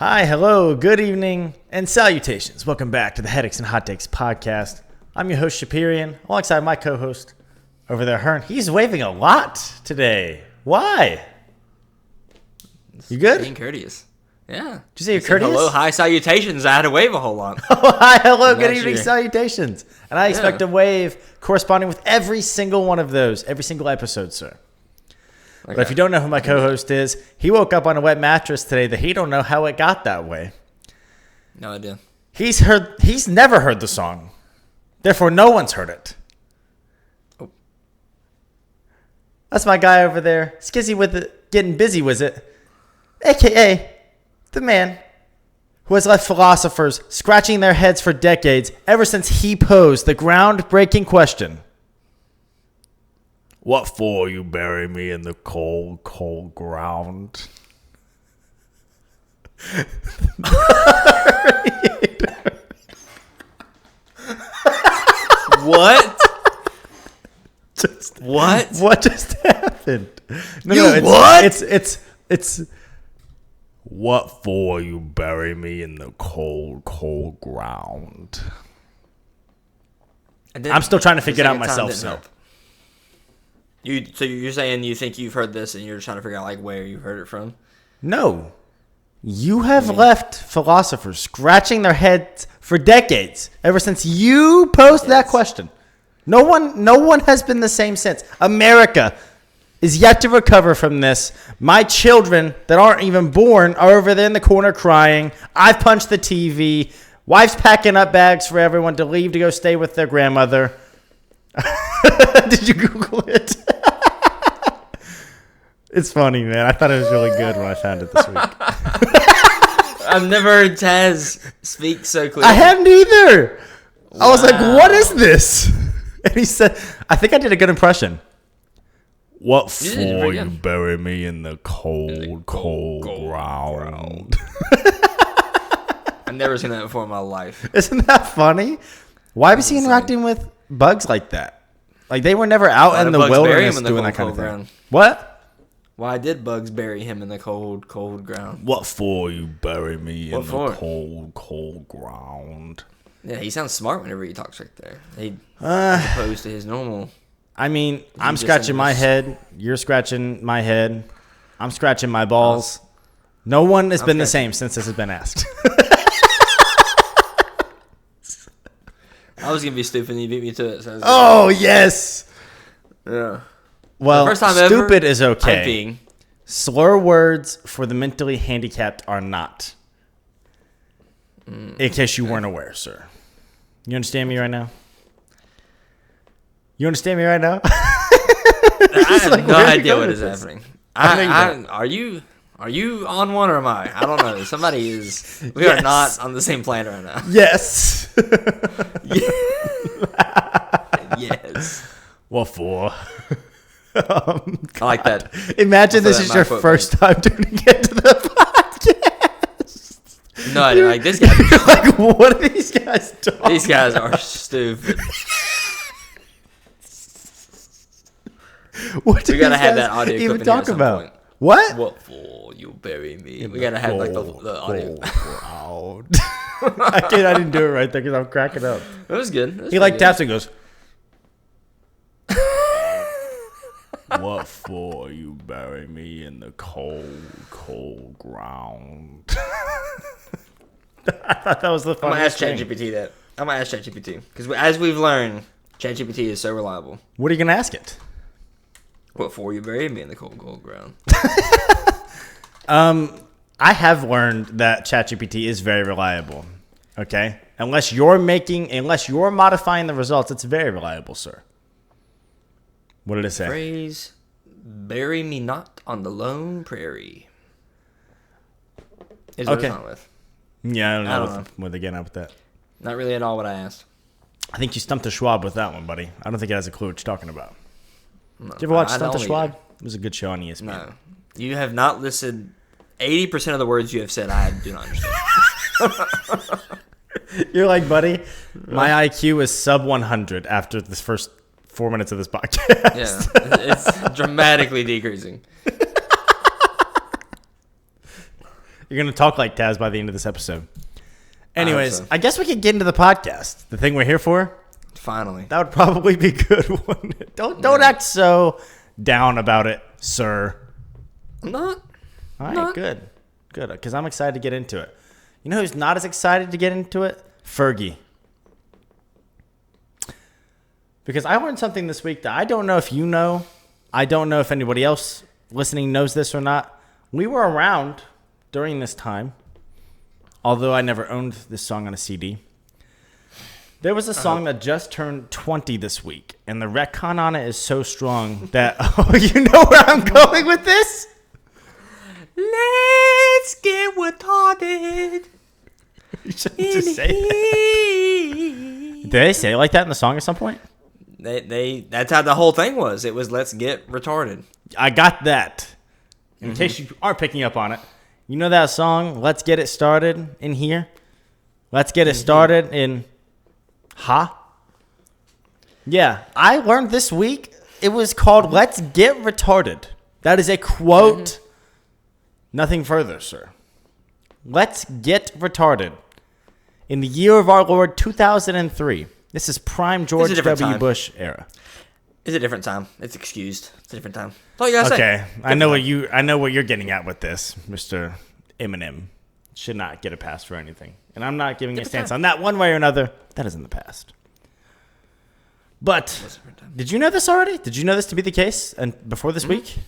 Hi, hello, good evening, and salutations. Welcome back to the Headaches and Hot Takes podcast. I'm your host, Chaperian, alongside my co-host over there, Hearn. He's waving a lot today. Why? You good? Being courteous. Yeah. Did you say you're courteous? Hello, hi, salutations. I had to wave a whole lot. Oh, hi, hello, good evening, Actually, salutations. And I expect a wave corresponding with every single one of those, every single episode, sir. Okay. But if you don't know who my co-host is, he woke up on a wet mattress today that he don't know how it got that way. No idea. He's never heard the song. Therefore, no one's heard it. Oh. That's my guy over there, skizzy with it, getting busy with it. AKA the man who has left philosophers scratching their heads for decades ever since he posed the groundbreaking question. What for you bury me in the cold, cold ground? What? What? What just happened? What? It's what for you bury me in the cold, cold ground? I'm still trying to figure it out myself, sir. So you're saying you think you've heard this and you're trying to figure out like where you heard it from? No. You have left philosophers scratching their heads for decades, ever since you posed that question. No one has been the same since. America is yet to recover from this. My children that aren't even born are over there in the corner crying. I've punched the TV. Wife's packing up bags for everyone to leave to go stay with their grandmother. Did you Google it? It's funny, man. I thought it was really good when I found it this week. I've never heard Taz speak so clearly. I hadn't either. Wow. I was like, what is this? And he said, I think I did a good impression. What for you bury me in the cold, cold ground? I've never seen that before in my life. Isn't that funny? Why was he interacting with bugs like that? Like, they were never out in the wilderness doing that kind of thing. What? Why did bugs bury him in the cold, cold ground? What for you bury me in the cold, cold ground? Yeah, he sounds smart whenever he talks right there. As opposed to his normal. I mean, I'm scratching my head. You're scratching my head. I'm scratching my balls. No one has been the same since this has been asked. I was going to be stupid and you beat me to it. So yes. Yeah. Well, first time stupid ever, is okay. Slur words for the mentally handicapped are not. In case you weren't aware, sir. You understand me right now? You understand me right now? I have no idea what is happening. Are you on one or am I? I don't know. Somebody is. We are not on the same planet right now. Yes. Yes. What for? I like that. Imagine this is your first time tuning into the podcast. No, I didn't. Like this guy. Like, what are these guys talking? These guys are stupid. What do we gotta have that audio even clip talk in about? Point. What? What for you bury me? We gotta have like the audio. I didn't do it right there because I'm cracking up. That was good. He like taps and goes. What for you bury me in the cold, cold ground? I thought that was the funniest thing. I'm gonna ask ChatGPT because as we've learned, ChatGPT is so reliable. What are you gonna ask it? What for you bury me in the cold, cold ground? I have learned that ChatGPT is very reliable. Okay, unless you're modifying the results, it's very reliable, sir. What did it say? Phrase, bury me not on the lone prairie. Is what it's on with. Yeah, I don't know what they're getting at with that. Not really at all what I asked. I think you stumped the Schwab with that one, buddy. I don't think it has a clue what you're talking about. No, Did you ever watch Stump the Schwab? It was a good show on ESPN. No. You have not listened. 80% of the words you have said, I do not understand. You're like, buddy, my IQ is sub 100 after this first 4 minutes of this podcast. Yeah, it's dramatically decreasing. You're going to talk like Taz by the end of this episode. Anyways, so. I guess we could get into the podcast. The thing we're here for. Finally. That would probably be good. Don't act so down about it, sir. I'm not. All right, good. Because I'm excited to get into it. You know who's not as excited to get into it? Fergie. Because I learned something this week that I don't know if you know. I don't know if anybody else listening knows this or not. We were around during this time, although I never owned this song on a CD. There was a song that just turned 20 this week, and the retcon on it is so strong that... Oh, you know where I'm going with this? Let's get retarded. You shouldn't just say that. Did they say it like that in the song at some point? That's how the whole thing was. It was let's get retarded. I got that. In case you aren't picking up on it, you know that song, Let's Get It Started in here? Let's Get It Started in Ha? Yeah, I learned this week it was called Let's Get Retarded. That is a quote. Nothing further, sir. Let's Get Retarded. In the year of our Lord 2003. This is prime George W. Bush era. It's a different time. It's excused. It's a different time. That's all you gotta say. Okay, I know what you're getting at with this, Mr. Eminem. Should not get a pass for anything, and I'm not giving a stance on that one way or another. That is in the past. But did you know this already? Did you know this to be the case? And before this week?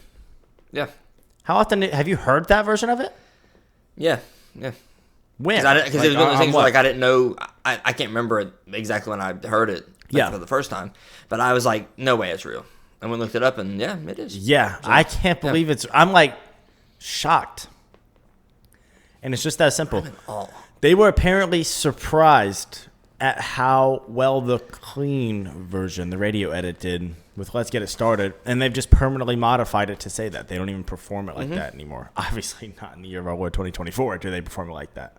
Yeah. How often have you heard that version of it? Yeah. When? Because it was one of those things where I didn't know. I can't remember it exactly when I heard it for the first time. But I was like, no way it's real. And we looked it up, and yeah, it is. Yeah, so, I can't believe it's... I'm like shocked. And it's just that simple. They were apparently surprised at how well the clean version, the radio edit, did with Let's Get It Started. And they've just permanently modified it to say that. They don't even perform it like that anymore. Obviously not in the year of our Lord 2024 do they perform it like that.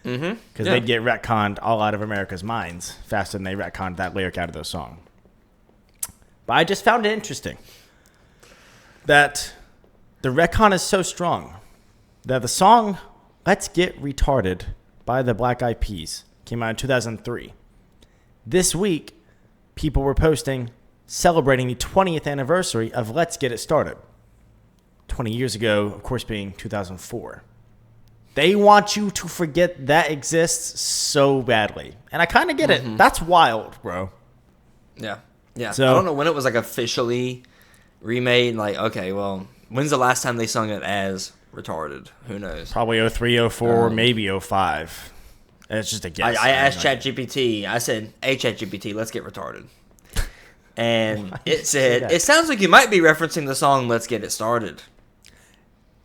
Because they'd get retconned all out of America's minds faster than they retconned that lyric out of their song. But I just found it interesting that the retcon is so strong that the song Let's Get Retarded by the Black Eyed Peas came out in 2003. This week, people were posting celebrating the 20th anniversary of Let's Get It Started. 20 years ago, of course, being 2004. They want you to forget that exists so badly. And I kind of get it. That's wild, bro. Yeah. Yeah. So, I don't know when it was like officially remade. Like, okay, well, when's the last time they sung it as retarded? Who knows? Probably 03, 04, maybe 05. It's just a guess. I asked ChatGPT. I said, hey, ChatGPT, let's get retarded. And it said, it sounds like you might be referencing the song Let's Get It Started.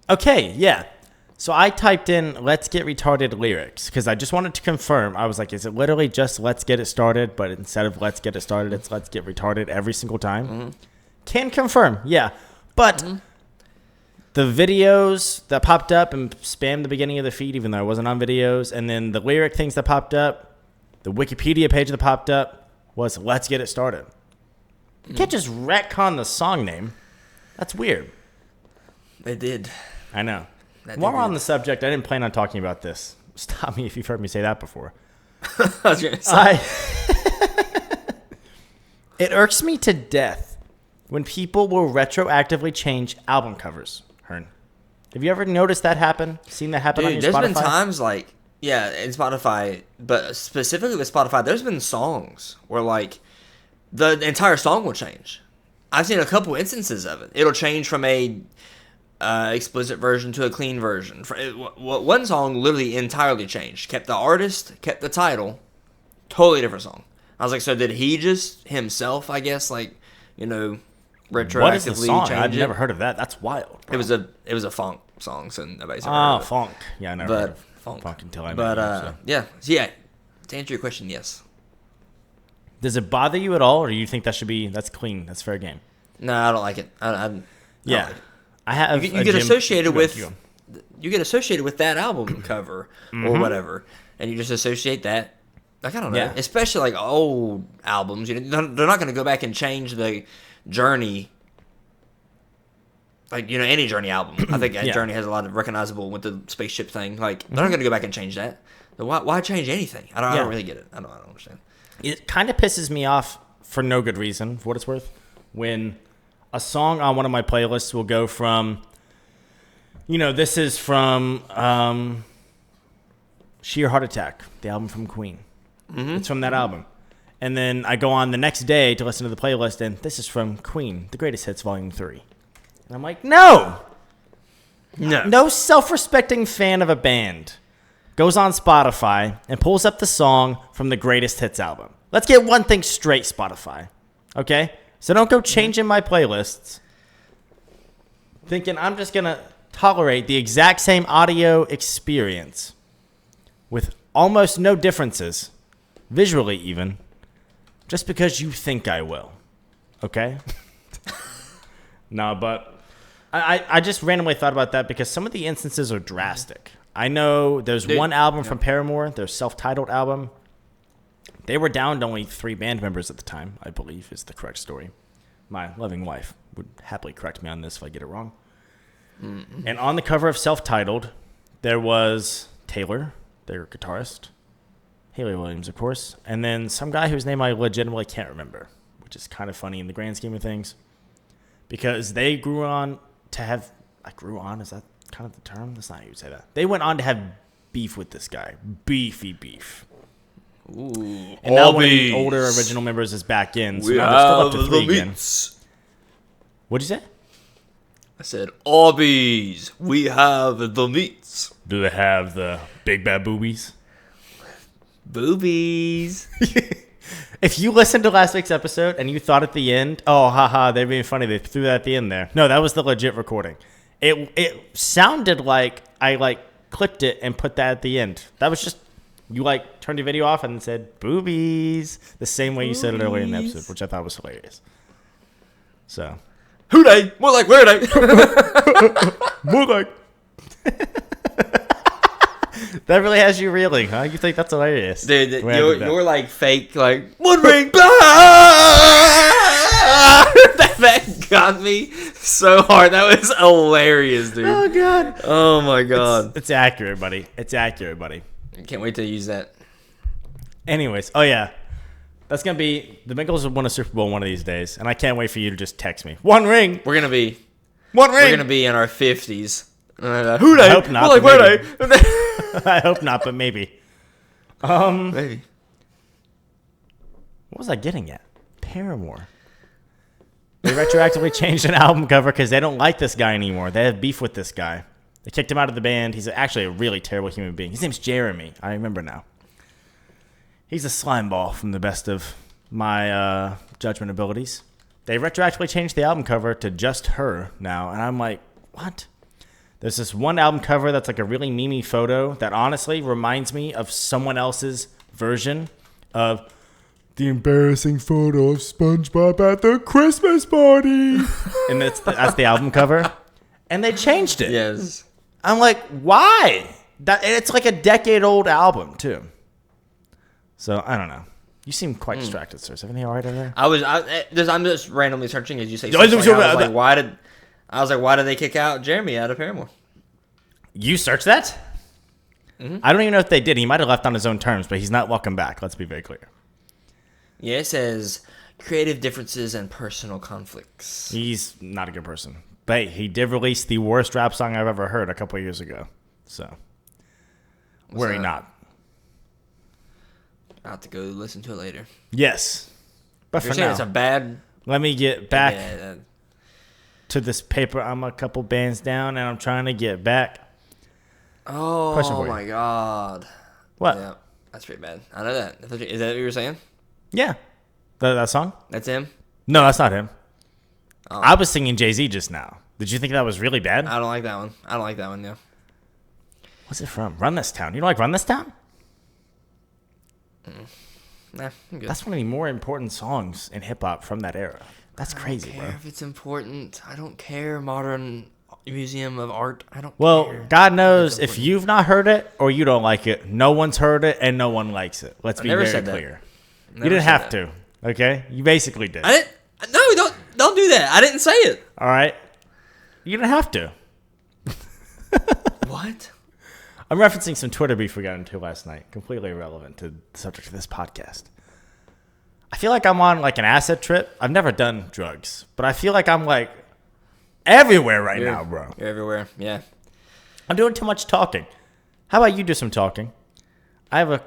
Okay, yeah. So I typed in Let's Get Retarded lyrics because I just wanted to confirm. I was like, is it literally just Let's Get It Started, but instead of Let's Get It Started, it's Let's Get Retarded every single time? Can confirm, yeah. But the videos that popped up and spammed the beginning of the feed, even though I wasn't on videos, and then the lyric things that popped up, the Wikipedia page that popped up was Let's Get It Started. You can't just retcon the song name. That's weird. They did. I know. While we're on the subject, I didn't plan on talking about this. Stop me if you've heard me say that before. I was going to say. It irks me to death when people will retroactively change album covers, Hearn. Have you ever noticed that happen? Seen that happen on your Spotify? There's been times like, yeah, in Spotify, but specifically with Spotify, there's been songs where like the entire song will change. I've seen a couple instances of it. It'll change from a explicit version to a clean version. One song literally entirely changed. Kept the artist, kept the title, totally different song. I was like, so did he just himself, I guess, like, you know, retroactively what is the song? change I've it? never heard of that. That's wild. Bro. It was a funk song, so nobody's ever Oh, heard of it. funk. Yeah, I never heard of funk until I met But you, so. yeah. To answer your question, yes. Does it bother you at all, or do you think that's clean? That's fair game. No, I don't like it. I don't like it. I have. You get associated with that album cover or whatever, and you just associate that. Like, I don't know, especially like old albums. You know, they're not going to go back and change the journey like, you know, any Journey album. I think Yeah. Journey has a lot of recognizable with the spaceship thing. Like, they're not going to go back and change that. So why change anything? I don't really get it. I don't understand. It kind of pisses me off for no good reason, for what it's worth, when a song on one of my playlists will go from, you know, this is from Sheer Heart Attack, the album from Queen. Mm-hmm. It's from that album. And then I go on the next day to listen to the playlist, and this is from Queen, The Greatest Hits, Volume 3. And I'm like, no! No self-respecting fan of a band goes on Spotify and pulls up the song from the Greatest Hits album. Let's get one thing straight, Spotify. Okay? So don't go changing my playlists thinking I'm just going to tolerate the exact same audio experience with almost no differences, visually even, just because you think I will. Okay? No, but I just randomly thought about that because some of the instances are drastic. I know there's one album from Paramore, their self-titled album. They were down to only 3 band members at the time, I believe is the correct story. My loving wife would happily correct me on this if I get it wrong. Mm-hmm. And on the cover of self-titled, there was Taylor, their guitarist, Haley Williams, of course, and then some guy whose name I legitimately can't remember, which is kind of funny in the grand scheme of things, because they grew on to have, is that kind of the term? That's not how you would say that. They went on to have beef with this guy. Beefy beef. Ooh, and now one of the older original members is back in, so now they're still up to 3 again. What'd you say? I said, Arby's, we have the meats. Do they have the big bad boobies? Boobies. If you listened to last week's episode and you thought at the end, oh, haha, they're being funny, they threw that at the end there. No, that was the legit recording. It sounded like I clipped it and put that at the end. That was just, you turned your video off and said, boobies, the same way you said it earlier in the episode, which I thought was hilarious. So. Who they? More like where they? More like. That really has you reeling, huh? You think that's hilarious? Dude, you're like fake, like, one ring, that got me so hard. That was hilarious, dude. Oh, God. Oh, my God. It's accurate, buddy. It's accurate, buddy. I can't wait to use that. Anyways, oh, yeah. That's going to be, the Bengals will win a Super Bowl one of these days, and I can't wait for you to just text me. One ring. We're going to be. One ring. We're going to be in our 50s. Who they? I hope not. Like, where they? I hope not, but maybe. Maybe. What was I getting at? Paramore. They retroactively changed an album cover because they don't like this guy anymore. They have beef with this guy. They kicked him out of the band. He's actually a really terrible human being. His name's Jeremy. I remember now. He's a slime ball from the best of my judgment abilities. They retroactively changed the album cover to just her now, and I'm like, what? There's this one album cover that's like a really memey photo that honestly reminds me of someone else's version of the embarrassing photo of SpongeBob at the Christmas party. And that's the album cover. And they changed it. Yes. I'm like, why? And it's like a decade-old album, too. So, I don't know. You seem quite distracted, sir. Is everything all right over there? I'm just randomly searching as you say. I was like, why did they kick out Jeremy out of Paramore? You searched that? Mm-hmm. I don't even know if they did. He might have left on his own terms, but he's not welcome back. Let's be very clear. Yeah, it says creative differences and personal conflicts. He's not a good person. But hey, he did release the worst rap song I've ever heard a couple of years ago. So, worry not. I'll have to go listen to it later. Yes. But You're for saying now, it's a bad... Let me get back to this paper. I'm a couple bands down, and I'm trying to get back. Oh, my God. What? Yeah, that's pretty bad. I know that. Is that what you were saying? Yeah. That song? That's him? No, that's not him. Oh. I was singing Jay-Z just now. Did you think that was really bad? I don't like that one. Yeah. What's it from? Run This Town. You don't like Run This Town? Nah, I'm good. That's one of the more important songs in hip-hop from that era. That's crazy, bro. I don't care if it's important. I don't care. Modern Museum of Art. I don't care. Well, God knows if you've not heard it or you don't like it, no one's heard it and no one likes it. Let's be very clear. You didn't have to, okay? You basically did. I didn't. No, don't do that. I didn't say it. All right. You don't have to. What? I'm referencing some Twitter beef we got into last night. Completely irrelevant to the subject of this podcast. I feel like I'm on like an acid trip. I've never done drugs, but I feel like I'm like everywhere now, bro. You're everywhere. Yeah. I'm doing too much talking. How about you do some talking? I have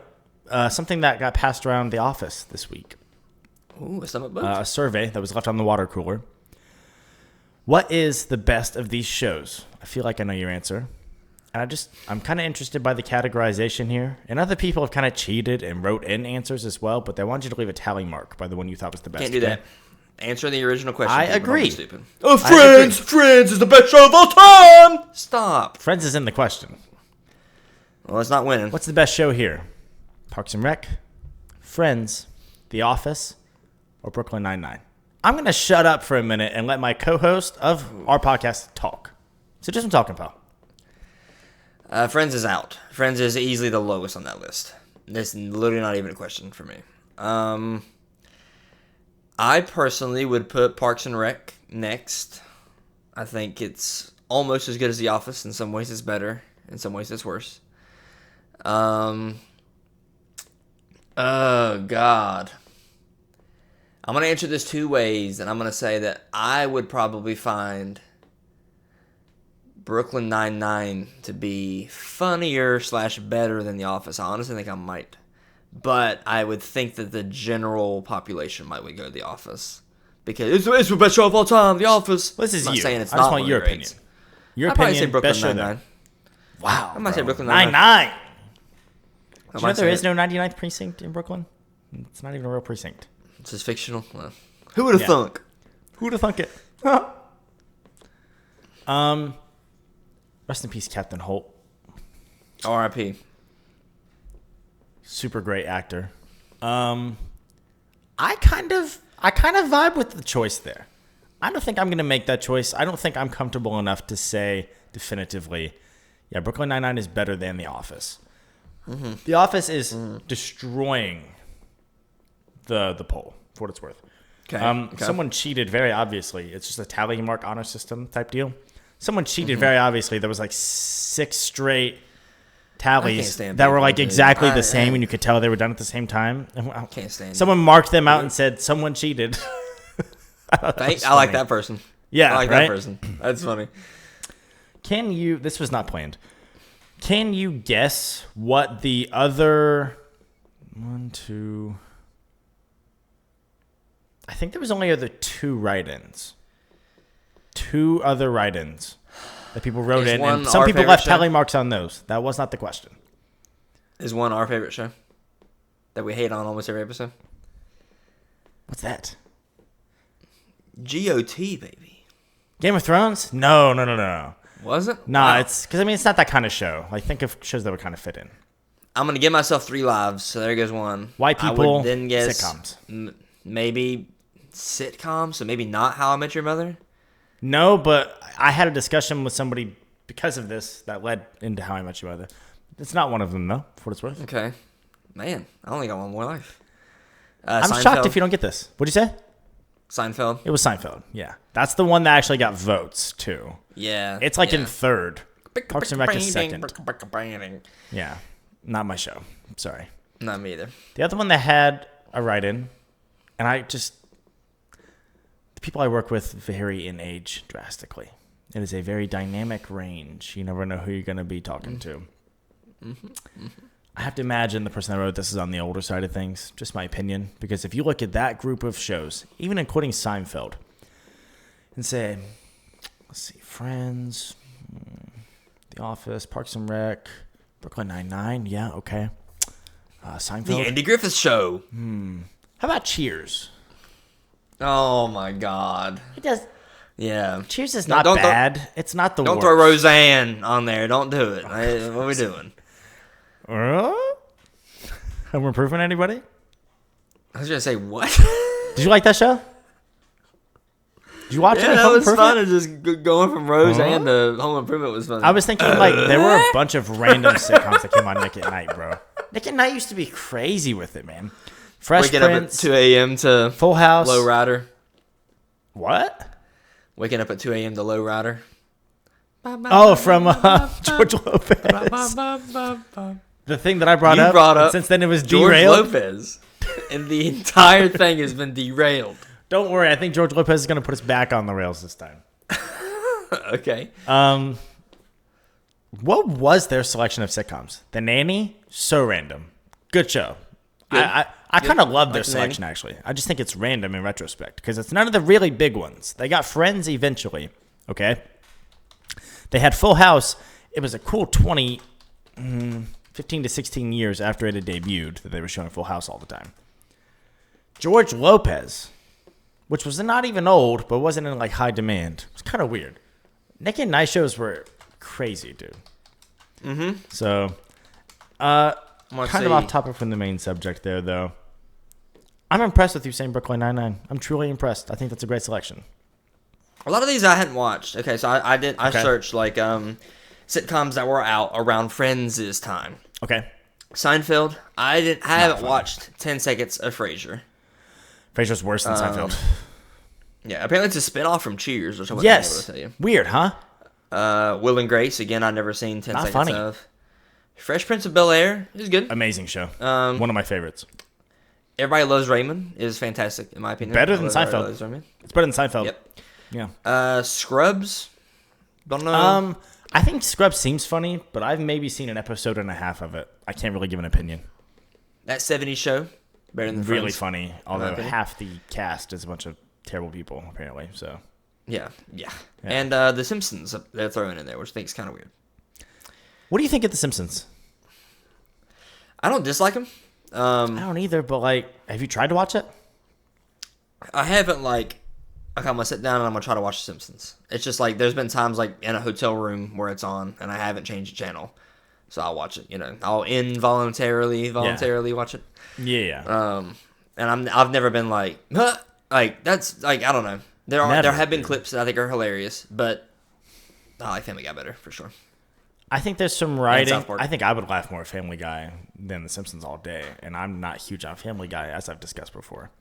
something that got passed around the office this week. Ooh, a stomach bug? A survey that was left on the water cooler. What is the best of these shows? I feel like I know your answer. And I'm kind of interested by the categorization here. And other people have kind of cheated and wrote in answers as well, but they want you to leave a tally mark by the one you thought was the best. Can't do that. Answer the original question. I agree. Stupid. Friends! Friends is the best show of all time! Stop. Friends is in the question. Well, it's not winning. What's the best show here? Parks and Rec, Friends, The Office, or Brooklyn Nine-Nine? I'm going to shut up for a minute and let my co-host of our podcast talk. So do some talking, pal. Friends is out. Friends is easily the lowest on that list. That's literally not even a question for me. I personally would put Parks and Rec next. I think it's almost as good as The Office. In some ways it's better. In some ways it's worse. Oh, God. I'm going to answer this two ways, and I'm going to say that I would probably find Brooklyn Nine-Nine to be funnier / better than The Office. I honestly think I might. But I would think that the general population might would go to The Office. Because it's the best show of all time, The Office. This is I'm not you. saying it's I just not want one your of the opinion. greats. Your I'd probably opinion, say Brooklyn best show Nine-Nine. there. Wow. I might say Brooklyn Nine-Nine. Nine-Nine. Do you know there is no 99th precinct in Brooklyn? It's not even a real precinct. It's just fictional. Well, who would have thunk? Who would have thunk it? Rest in peace, Captain Holt. R.I.P. Super great actor. I kind of vibe with the choice there. I don't think I'm going to make that choice. I don't think I'm comfortable enough to say definitively, yeah, Brooklyn Nine-Nine is better than The Office. Mm-hmm. The Office is destroying the poll, for what it's worth. Okay. Someone cheated very obviously. It's just a tally mark honor system type deal. Someone cheated very obviously. There was like 6 straight tallies that were like exactly the same, and you could tell they were done at the same time. Can't stand Someone marked them out and said someone cheated. I like that person. Yeah, I like right? that person. That's funny. Can you? This was not planned. Can you guess what the other 1, 2? I think there was only other 2 write-ins. 2 other write-ins that people wrote in, and some people left tally marks on those. That was not the question. Is one our favorite show that we hate on almost every episode? What's that? GOT, baby. Game of Thrones? No. Was it? Nah, Wow. it's because it's not that kind of show. Like, think of shows that would kind of fit in. I'm gonna give myself 3 lives, so there goes one. White I people, would then guess sitcoms. Maybe sitcoms, so maybe not How I Met Your Mother. No, but I had a discussion with somebody because of this that led into How I Met Your Mother. It's not one of them, though, for what it's worth. Okay. Man, I only got one more life. I'm Seinfeld. shocked if you don't get this. What'd you say? Seinfeld. It was Seinfeld, yeah. That's the one that actually got votes, too. Yeah. It's like in third. Parks and Rec is second. Not Yeah, not my show. Sorry. me either. The other one that had a write-in, and the people I work with vary in age drastically. It is a very dynamic range. You never know who you're going to be talking to. I have to imagine the person that wrote this is on the older side of things. Just my opinion. Because if you look at that group of shows, even including Seinfeld, and say, let's see, Friends, The Office, Parks and Rec, Brooklyn Nine-Nine, yeah, okay. Seinfeld. The Andy Griffith Show. How about Cheers? Oh my God. It does. Yeah. Cheers is not bad. It's not the worst. Don't throw Roseanne on there. Don't do it. What are we doing? Home Improvement, anybody? I was gonna say what? Did you like that show? Did you watch it? Yeah, that Home was Improvement? fun. Just going from Roseanne to Home Improvement was fun. I was thinking like there were a bunch of random sitcoms that came on Nick at Night, bro. Nick at Night used to be crazy with it, man. Fresh Waking Prince, up at 2 a.m. to Full House, Low Rider. What? Waking up at 2 a.m. to Low Rider. Oh, from George Lopez. The thing that I brought up. And since then, it was George derailed. Lopez, and the entire thing has been derailed. Don't worry. I think George Lopez is going to put us back on the rails this time. Okay. What was their selection of sitcoms? The Nanny? So random. Good show. Good. I kind of love their The selection, Nanny. actually. I just think it's random in retrospect because it's none of the really big ones. They got Friends eventually, okay? They had Full House. It was a cool 15 to 16 years after it had debuted that they were showing Full House all the time. George Lopez, which was not even old, but wasn't in like high demand. It was kind of weird. Nick at Night shows were crazy, dude. Mm-hmm. So, kind of off topic from the main subject there, though. I'm impressed with you saying Brooklyn Nine-Nine. I'm truly impressed. I think that's a great selection. A lot of these I hadn't watched. Okay, so I searched like sitcoms that were out around Friends' time. Okay. Seinfeld. I haven't watched 10 Seconds of Frasier. Frasier's worse than Seinfeld. Yeah, apparently it's a spinoff from Cheers or something. Yes. Tell you. Weird, huh? Will and Grace. Again, I've never seen 10 Not Seconds funny. of. Fresh Prince of Bel-Air is good. Amazing show. One of my favorites. Everybody Loves Raymond is fantastic, in my opinion. Better than Everybody Seinfeld. Loves Raymond. It's better than Seinfeld. Yep. Yeah. Scrubs. Don't know. I think Scrubs seems funny, but I've maybe seen an episode and a half of it. I can't really give an opinion. That 70s show. Better than Really Friends. funny, although half the cast is a bunch of terrible people, apparently. So. Yeah. And The Simpsons, they're throwing in there, which I think is kind of weird. What do you think of The Simpsons? I don't dislike them. I don't either, but like, have you tried to watch it? I haven't okay, I'm gonna sit down and I'm gonna try to watch The Simpsons. It's just like there's been times like in a hotel room where it's on and I haven't changed the channel, so I'll watch it. I'll voluntarily watch it. Yeah. And I've never been like, huh? Like that's like I don't know. There have been clips that I think are hilarious, but I like Family Guy better for sure. I think there's some writing. South Park. I think I would laugh more at Family Guy than The Simpsons all day, and I'm not huge on Family Guy, as I've discussed before.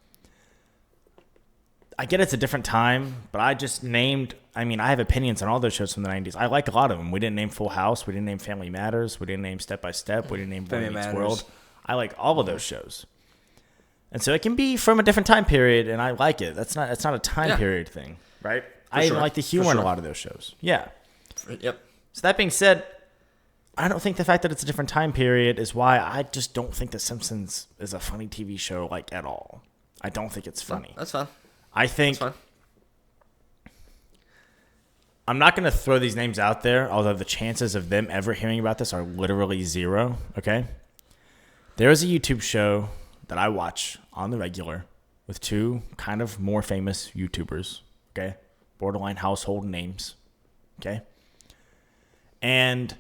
I get it's a different time, but I have opinions on all those shows from the 90s. I like a lot of them. We didn't name Full House. We didn't name Family Matters. We didn't name Step by Step. We didn't name Boy Meets World. I like all of those shows. And so it can be from a different time period, and I like it. That's not a time period thing, right? I even like the humor in a lot of those shows. Yeah. Yep. So that being said, I don't think the fact that it's a different time period is why I just don't think The Simpsons is a funny TV show, like, at all. I don't think it's funny. That's fine. I think... That's fine. I'm not going to throw these names out there, although the chances of them ever hearing about this are literally zero, okay? There is a YouTube show that I watch on the regular with two kind of more famous YouTubers, okay? Borderline household names, okay? And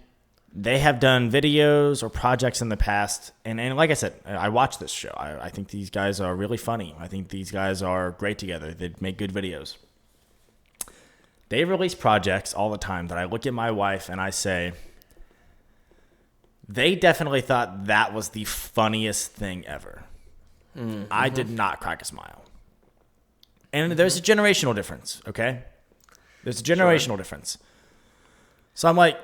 they have done videos or projects in the past. And like I said, I watch this show. I think these guys are really funny. I think these guys are great together. They make good videos. They release projects all the time that I look at my wife and I say, they definitely thought that was the funniest thing ever. Mm-hmm. I did not crack a smile. And there's a generational difference, okay? There's a generational difference. So I'm like,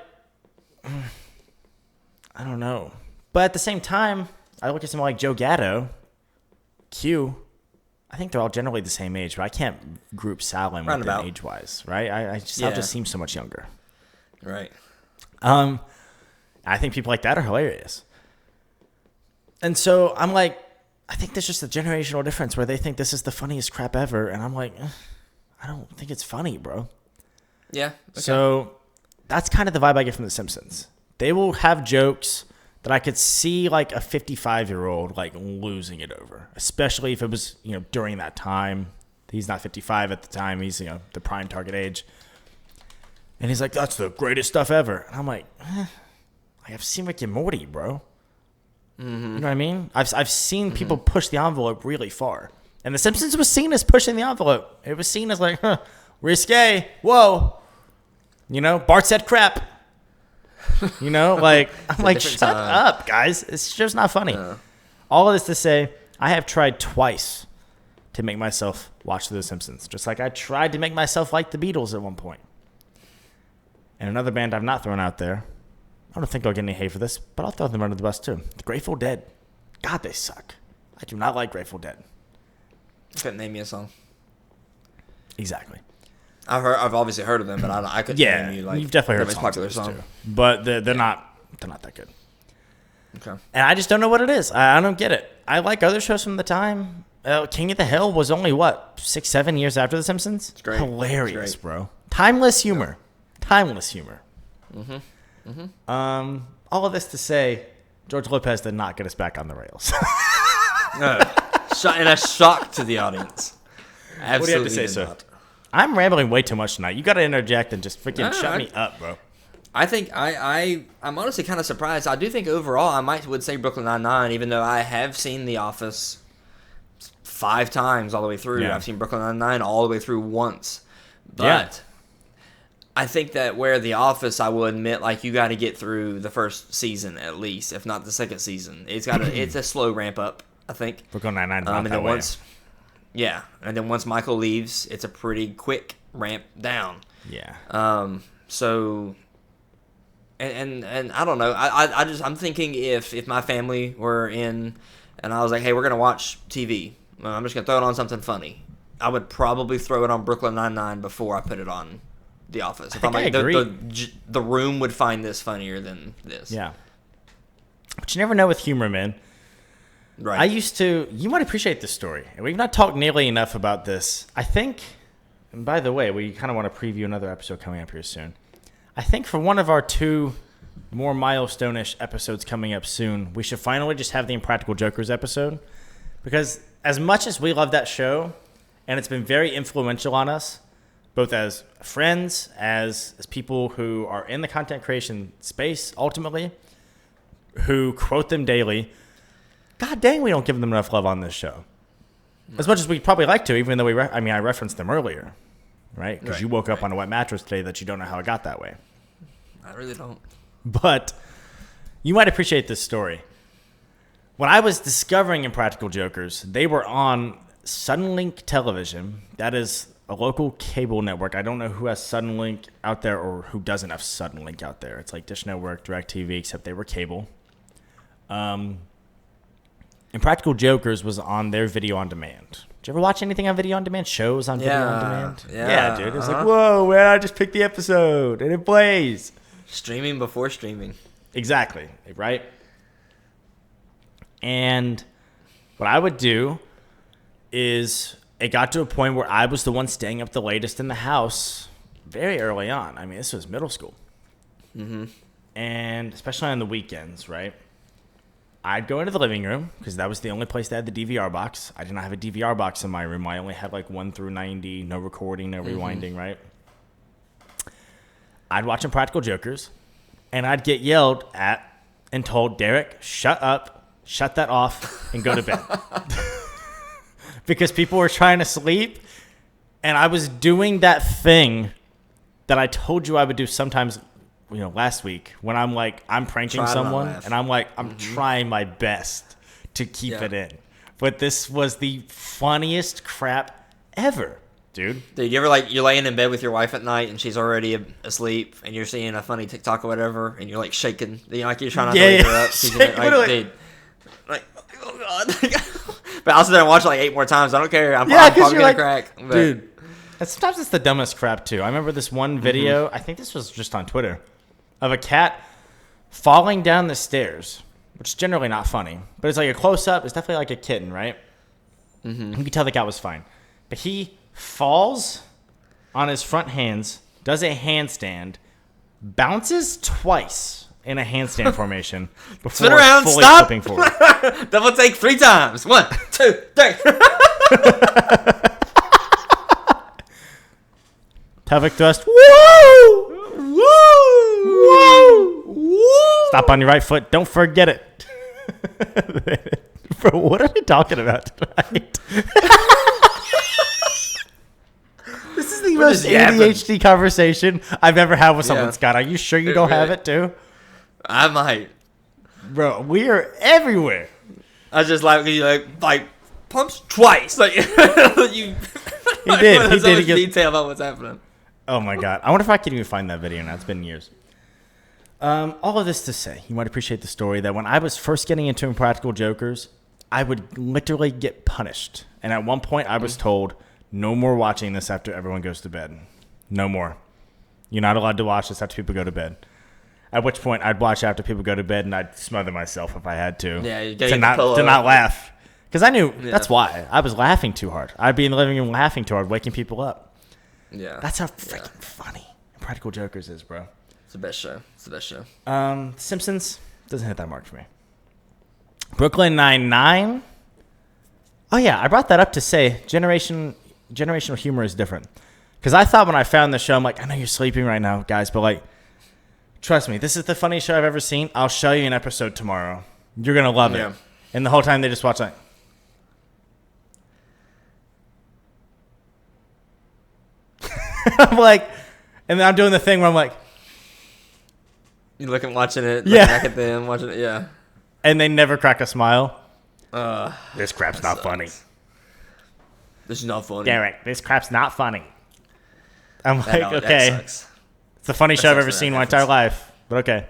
I don't know. But at the same time, I look at someone like Joe Gatto, Q. I think they're all generally the same age, but I can't group Salem with them age-wise, right? Sal just seems so much younger. Right. I think people like that are hilarious. And so I'm like, I think there's just a generational difference where they think this is the funniest crap ever, and I'm like, I don't think it's funny, bro. Yeah. Okay. So that's kind of the vibe I get from The Simpsons. They will have jokes that I could see like a 55-year-old like losing it over, especially if it was, during that time. He's not 55 at the time. He's, the prime target age. And he's like, that's the greatest stuff ever. And I'm like, I've seen Rick and Morty, bro. Mm-hmm. You know what I mean? I've seen people push the envelope really far. And The Simpsons was seen as pushing the envelope. It was seen as like, risque. Whoa. Bart said crap. I'm like, shut up, guys. It's just not funny. All of this to say, I have tried twice to make myself watch The Simpsons, just like I tried to make myself like the Beatles at one point. And another band I've not thrown out there, I don't think I'll get any hate for this, but I'll throw them under the bus too. The Grateful Dead. God, they suck. I do not like Grateful Dead. Couldn't name me a song. Exactly. I've obviously heard of them, but I couldn't name you like you've definitely heard the most songs popular of song. too. But they're not that good. Okay. And I just don't know what it is. I don't get it. I like other shows from the time. King of the Hill was only 6-7 years after The Simpsons. It's great. Hilarious, It's great. bro. Timeless humor. Timeless humor. Mm-hmm. All of this to say, George Lopez did not get us back on the rails. No. And a shock to the audience. Absolutely. What do you have to say, sir? I'm rambling way too much tonight. You got to interject and just freaking shut me up, bro. I think I'm honestly kind of surprised. I do think overall I would say Brooklyn Nine-Nine, even though I have seen The Office 5 times all the way through. Yeah. I've seen Brooklyn Nine-Nine all the way through once. But I think that where The Office, I will admit, like, you got to get through the first season at least, if not the second season. It's a slow ramp up, I think. Brooklyn Nine-Nine's not And that then way. and then once Michael leaves, it's a pretty quick ramp down. Yeah. So, and I don't know. I'm thinking if my family were in, and I was like, hey, we're gonna watch TV. I'm just gonna throw it on something funny. I would probably throw it on Brooklyn Nine-Nine before I put it on The Office. If I agree. The room would find this funnier than this. Yeah. But you never know with humor, man. Right. You might appreciate this story. And we've not talked nearly enough about this. I think, and by the way, we kind of want to preview another episode coming up here soon. I think for one of our 2 more milestone-ish episodes coming up soon, we should finally just have the Impractical Jokers episode. Because as much as we love that show, and it's been very influential on us, both as friends, as people who are in the content creation space, ultimately, who quote them daily, God dang, we don't give them enough love on this show. As much as we'd probably like to, even though I referenced them earlier, right? Because you woke up on a wet mattress today that you don't know how it got that way. I really don't. But you might appreciate this story. When I was discovering Impractical Jokers, they were on Suddenlink Television. That is a local cable network. I don't know who has Suddenlink out there or who doesn't have Suddenlink out there. It's like Dish Network, DirecTV, except they were cable. Impractical Jokers was on their video on demand. Did you ever watch anything on video on demand? Shows on video on demand? Yeah, dude. It was like, whoa, man, I just picked the episode and it plays. Streaming before streaming. Exactly, right? And what I would do is it got to a point where I was the one staying up the latest in the house very early on. I mean, this was middle school. Mm-hmm. And especially on the weekends, right? I'd go into the living room because that was the only place that had the DVR box. I did not have a DVR box in my room. I only had like 1 through 90, no recording, no rewinding, right? I'd watch Impractical Jokers, and I'd get yelled at and told, Derek, shut up, shut that off, and go to bed. Because people were trying to sleep, and I was doing that thing that I told you I would do sometimes, last week when I'm like, I'm pranking someone, and I'm like, I'm trying my best to keep it in. But this was the funniest crap ever. Dude, you ever you're laying in bed with your wife at night and she's already asleep and you're seeing a funny TikTok or whatever and you're like shaking, like you're trying not to wake her up. She's dude, like, oh god. But I'll sit there and watch it like 8 more times. I don't care. I'm probably gonna crack. But. Dude, sometimes it's the dumbest crap too. I remember this one video. I think this was just on Twitter, of a cat falling down the stairs, which is generally not funny, but it's like a close up. It's definitely like a kitten, right? Mm-hmm. You could tell the cat was fine, but he falls on his front hands, does a handstand, bounces twice in a handstand formation before spin around, fully stop, flipping forward. Double take 3 times. 1, 2, 3. Pelvic thrust. Woo! Woo! Woo! Stop on your right foot. Don't forget it. Bro, what are we talking about tonight? This is the most ADHD conversation I've ever had with someone, Scott. Are you sure you don't have it too? I might. Bro, we are everywhere. I just like pumps twice. Like you. He did. He did. Detail about what's happening. Oh my god! I wonder if I can even find that video now. It's been years. All of this to say, you might appreciate the story that when I was first getting into Impractical Jokers, I would literally get punished. And at one point, I was told, no more watching this after everyone goes to bed. No more. You're not allowed to watch this after people go to bed. At which point, I'd watch after people go to bed, and I'd smother myself if I had to. Yeah, you to not laugh. Because I knew that's why. I was laughing too hard. I'd be in the living room laughing too hard, waking people up. Yeah. That's how freaking funny Impractical Jokers is, bro. It's the best show. It's the best show. Simpsons doesn't hit that mark for me. Brooklyn Nine-Nine. Oh yeah, I brought that up to say generational humor is different. Because I thought when I found the show, I'm like, I know you're sleeping right now, guys, but like, trust me, this is the funniest show I've ever seen. I'll show you an episode tomorrow. You're gonna love it. And the whole time they just watch like. I'm like, and then I'm doing the thing where I'm like. You looking, watching it, yeah. Looking back at them, watching it, yeah. And they never crack a smile. This crap's not funny. This is not funny. Derek, this crap's not funny. I'm like, that okay. sucks. It's the funniest show I've ever seen in my entire life. But okay.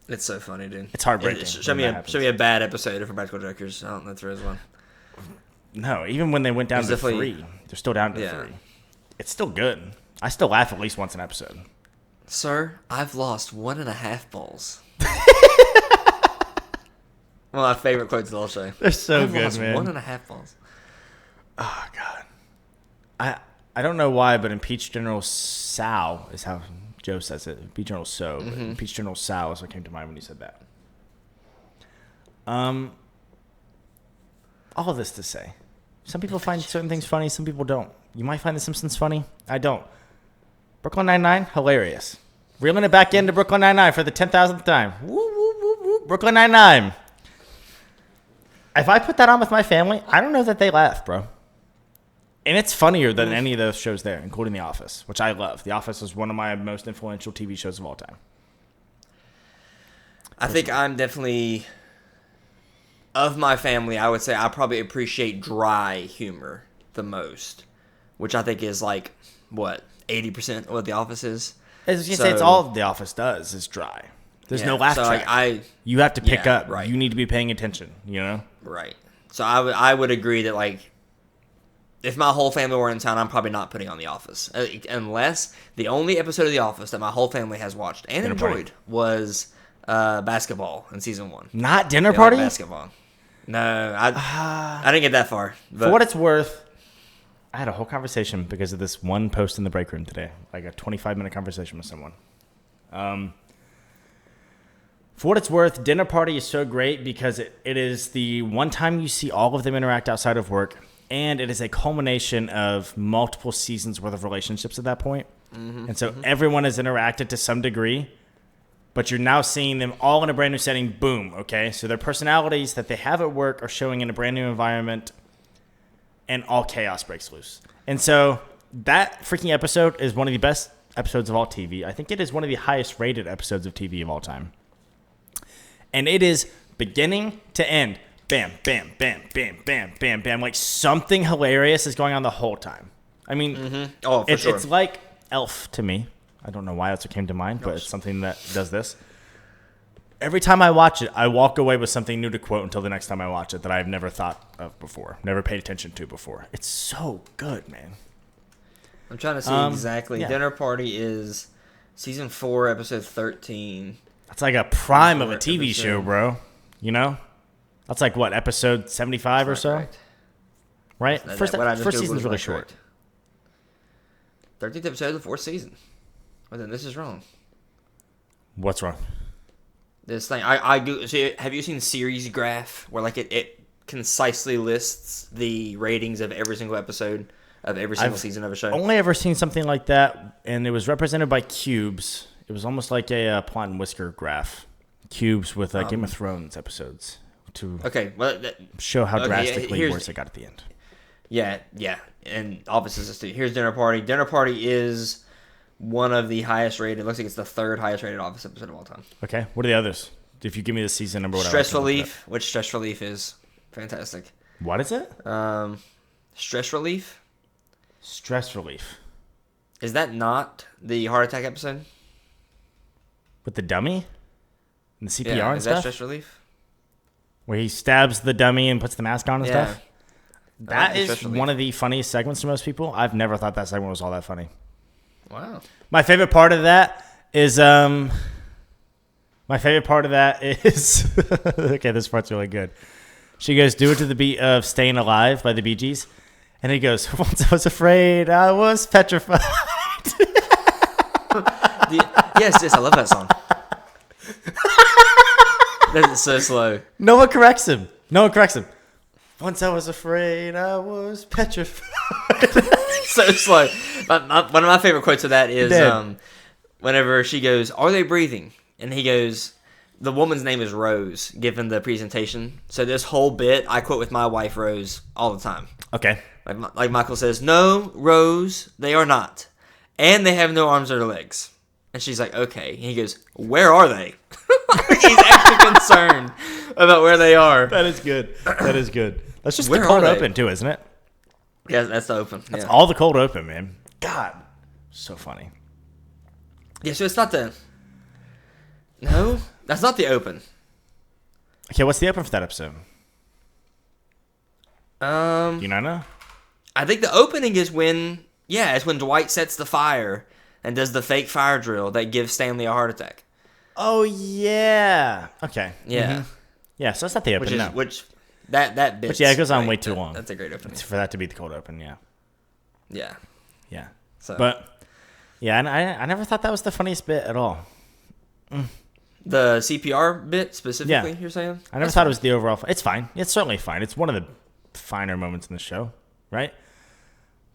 It's so funny, dude. It's heartbreaking. Show me a bad episode of Practical Jokers. I don't know if there is one. No, even when they went down to 3, they're still down to 3. It's still good. I still laugh at least once an episode. Sir, I've lost 1.5 balls. One of my favorite quotes of the whole show. They're so I've good, lost man. 1.5 balls. Oh god. I don't know why, but Impeach General Sal is how Joe says it. Impeach General So, but Impeach General Sal is what came to mind when you said that. All of this to say, some people find certain things funny, some people don't. You might find The Simpsons funny. I don't. Brooklyn Nine-Nine, hilarious. Reeling it back into Brooklyn Nine-Nine for the 10,000th time. Woo, woo, woo, woo. Brooklyn Nine-Nine. If I put that on with my family, I don't know that they laugh, bro. And it's funnier than any of those shows there, including The Office, which I love. The Office is one of my most influential TV shows of all time. I think I'm definitely, of my family, I would say I probably appreciate dry humor the most, which I think is like, what, 80% of what The Office is? It's all The Office does is dry. There's no laugh track. Like you have to pick up. Right. You need to be paying attention, you know? Right. So I would agree that, like, if my whole family were in town, I'm probably not putting on The Office. Unless the only episode of The Office that my whole family has watched and enjoyed was basketball in season 1. Not Dinner Party? Basketball. No, I didn't get that far. But. For what it's worth, I had a whole conversation because of this one post in the break room today. Like a 25-minute conversation with someone. For what it's worth, Dinner Party is so great because it is the one time you see all of them interact outside of work, and it is a culmination of multiple seasons worth of relationships at that point. And so everyone has interacted to some degree, but you're now seeing them all in a brand new setting. Boom, okay? So their personalities that they have at work are showing in a brand new environment, and all chaos breaks loose. And so that freaking episode is one of the best episodes of all TV. I think it is one of the highest rated episodes of TV of all time. And it is beginning to end. Bam, bam, bam, bam, bam, bam, bam. Like something hilarious is going on the whole time. I mean, for sure. It's like Elf to me. I don't know why that's what came to mind, but it's something that does this. Every time I watch it, I walk away with something new to quote until the next time I watch it that I've never thought of before, never paid attention to before. It's so good, man. I'm trying to see exactly. Yeah. Dinner Party is season 4, episode 13. That's like a prime of a TV show, bro. You know? That's like, what, episode 75 or so? Correct. Right? First season's really short. 13th episode of the 4th season. Well, then this is wrong. What's wrong? This thing. I do. So have you seen Series Graph, where like it concisely lists the ratings of every single episode of every single season of a show? I've only ever seen something like that, and it was represented by cubes. It was almost like a plot and whisker graph. Cubes with Game of Thrones episodes to show how drastically worse it got at the end. Yeah. And Office is here's Dinner Party. Dinner Party is one of the highest rated. It looks like it's the 3rd highest rated Office episode of all time. Okay. What are the others? If you give me the season number, whatever. Stress Relief, which Stress Relief is fantastic. What is it? Stress Relief. Stress Relief. Is that not the heart attack episode? With the dummy? And the CPR Yeah, and is stuff? that stress relief? Where he stabs the dummy and puts the mask on and Yeah. stuff? That is Stress relief. one of the funniest segments to most people. I've never thought that segment was all that funny. Wow. My favorite part of that is okay, this part's really good. She goes, "Do it to the beat of Staying Alive" by the Bee Gees. And he goes, "Once I was afraid, I was petrified." Yes, I love that song. That's so slow. No one corrects him. Once I was afraid, I was petrified. So slow. One of my favorite quotes of that is Dead. whenever she goes, "Are they breathing?" And he goes, the woman's name is Rose, given the presentation. So this whole bit, I quote with my wife, Rose, all the time. Okay. Like Michael says, "No, Rose, they are not. And they have no arms or legs." And she's like, "Okay." And he goes, "Where are they?" He's actually concerned about where they are. That is good. That's just Where the cold are they? open, too, isn't it? Yeah, that's the open. That's Yeah. all the cold open, man. God. So funny. Yeah, so it's not the... No, that's not the open. Okay, what's the open for that episode? Do you not know? I think the opening is when... Yeah, it's when Dwight sets the fire and does the fake fire drill that gives Stanley a heart attack. Oh, yeah. Okay. Yeah. Mhm. Yeah, so that's not the open, no. That bit. But yeah, it goes on way too long. That's a great opening. For that to be the cold open, yeah. Yeah. Yeah. So But, yeah, and I never thought that was the funniest bit at all. the CPR bit specifically, Yeah. you're saying? I never thought it was the overall... It's fine. It's certainly fine. It's one of the finer moments in the show, right?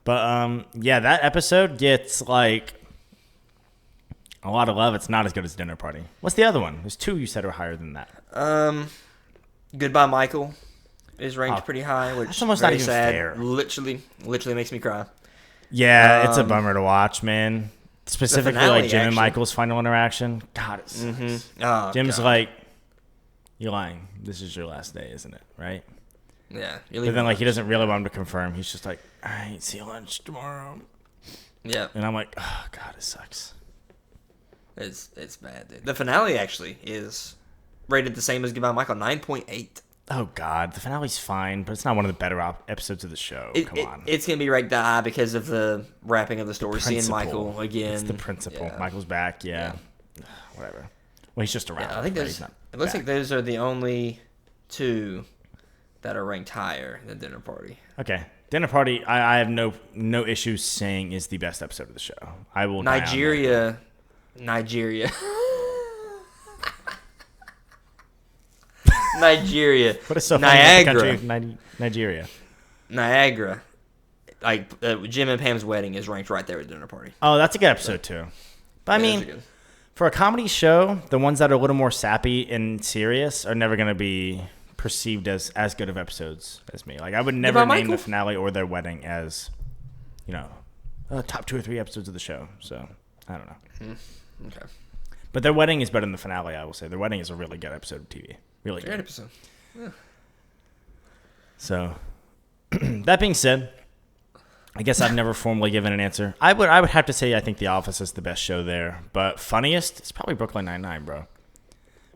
But, yeah, that episode gets, like, a lot of love. It's not as good as Dinner Party. What's the other one? There's two you said are higher than that. Goodbye, Michael is ranked pretty high, which that's almost very not even sad. fair. Literally makes me cry. Yeah, it's a bummer to watch, man. Specifically, finale, like Jim and actually. Michael's final interaction. God, it sucks. Oh, Jim's God. like, "You're lying. This is your last day, isn't it?" Right? Yeah. But then, like, he doesn't really want him to confirm. He's just like, "All right, see you lunch tomorrow." Yeah. And I'm like, "Oh, God, it sucks." It's bad, dude. The finale actually is rated the same as Goodbye, Michael, 9.8. Oh, God, the finale's fine, but it's not one of the better episodes of the show. Come on. It's gonna be ranked that high because of the wrapping of the story, seeing Principle. Michael again. It's the principle. Yeah. Michael's back, yeah. Whatever. Well, he's just around. Yeah, I think right? there's. He's not It looks back. like those are the only two that are ranked higher than Dinner Party. Okay. Dinner Party, I have no issues saying is the best episode of the show. I will die on that. Nigeria. Nigeria. What is so funny about the Niagara. country of Nigeria? Niagara. Like Jim and Pam's wedding is ranked right there with Dinner Party. Oh, that's a good episode, too. But, I Yeah, those are mean, good. for a comedy show, the ones that are a little more sappy and serious are never going to be perceived as good of episodes as me. Like, I would never about name the Michael? finale or their wedding as, top 2 or 3 episodes of the show. So, I don't know. Okay. But their wedding is better than the finale, I will say. Their wedding is a really good episode of TV. Really Great good. episode. So, that being said, I guess I've never formally given an answer. I would have to say I think The Office is the best show there. But funniest, it's probably Brooklyn Nine-Nine, bro.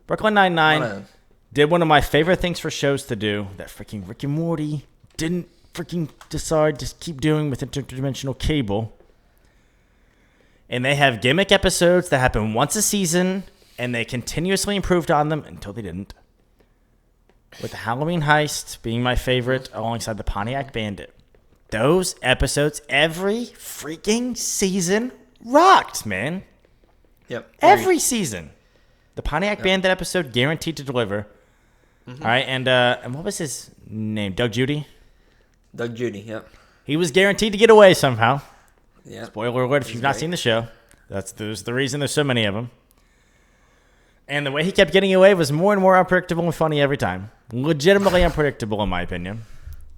Brooklyn Nine-Nine did one of my favorite things for shows to do that freaking Rick and Morty didn't freaking decide to keep doing with interdimensional cable. And they have gimmick episodes that happen once a season, and they continuously improved on them until they didn't. With the Halloween Heist being my favorite alongside the Pontiac Bandit. Those episodes every freaking season rocked, man. Yep. Every season. The Pontiac Bandit episode guaranteed to deliver. All right, and what was his name? Doug Judy? Doug Judy, yep. He was guaranteed to get away somehow. Yeah. Spoiler alert if He's you've not great. seen the show. There's the reason there's so many of them. And the way he kept getting away was more and more unpredictable and funny every time. Legitimately unpredictable, in my opinion.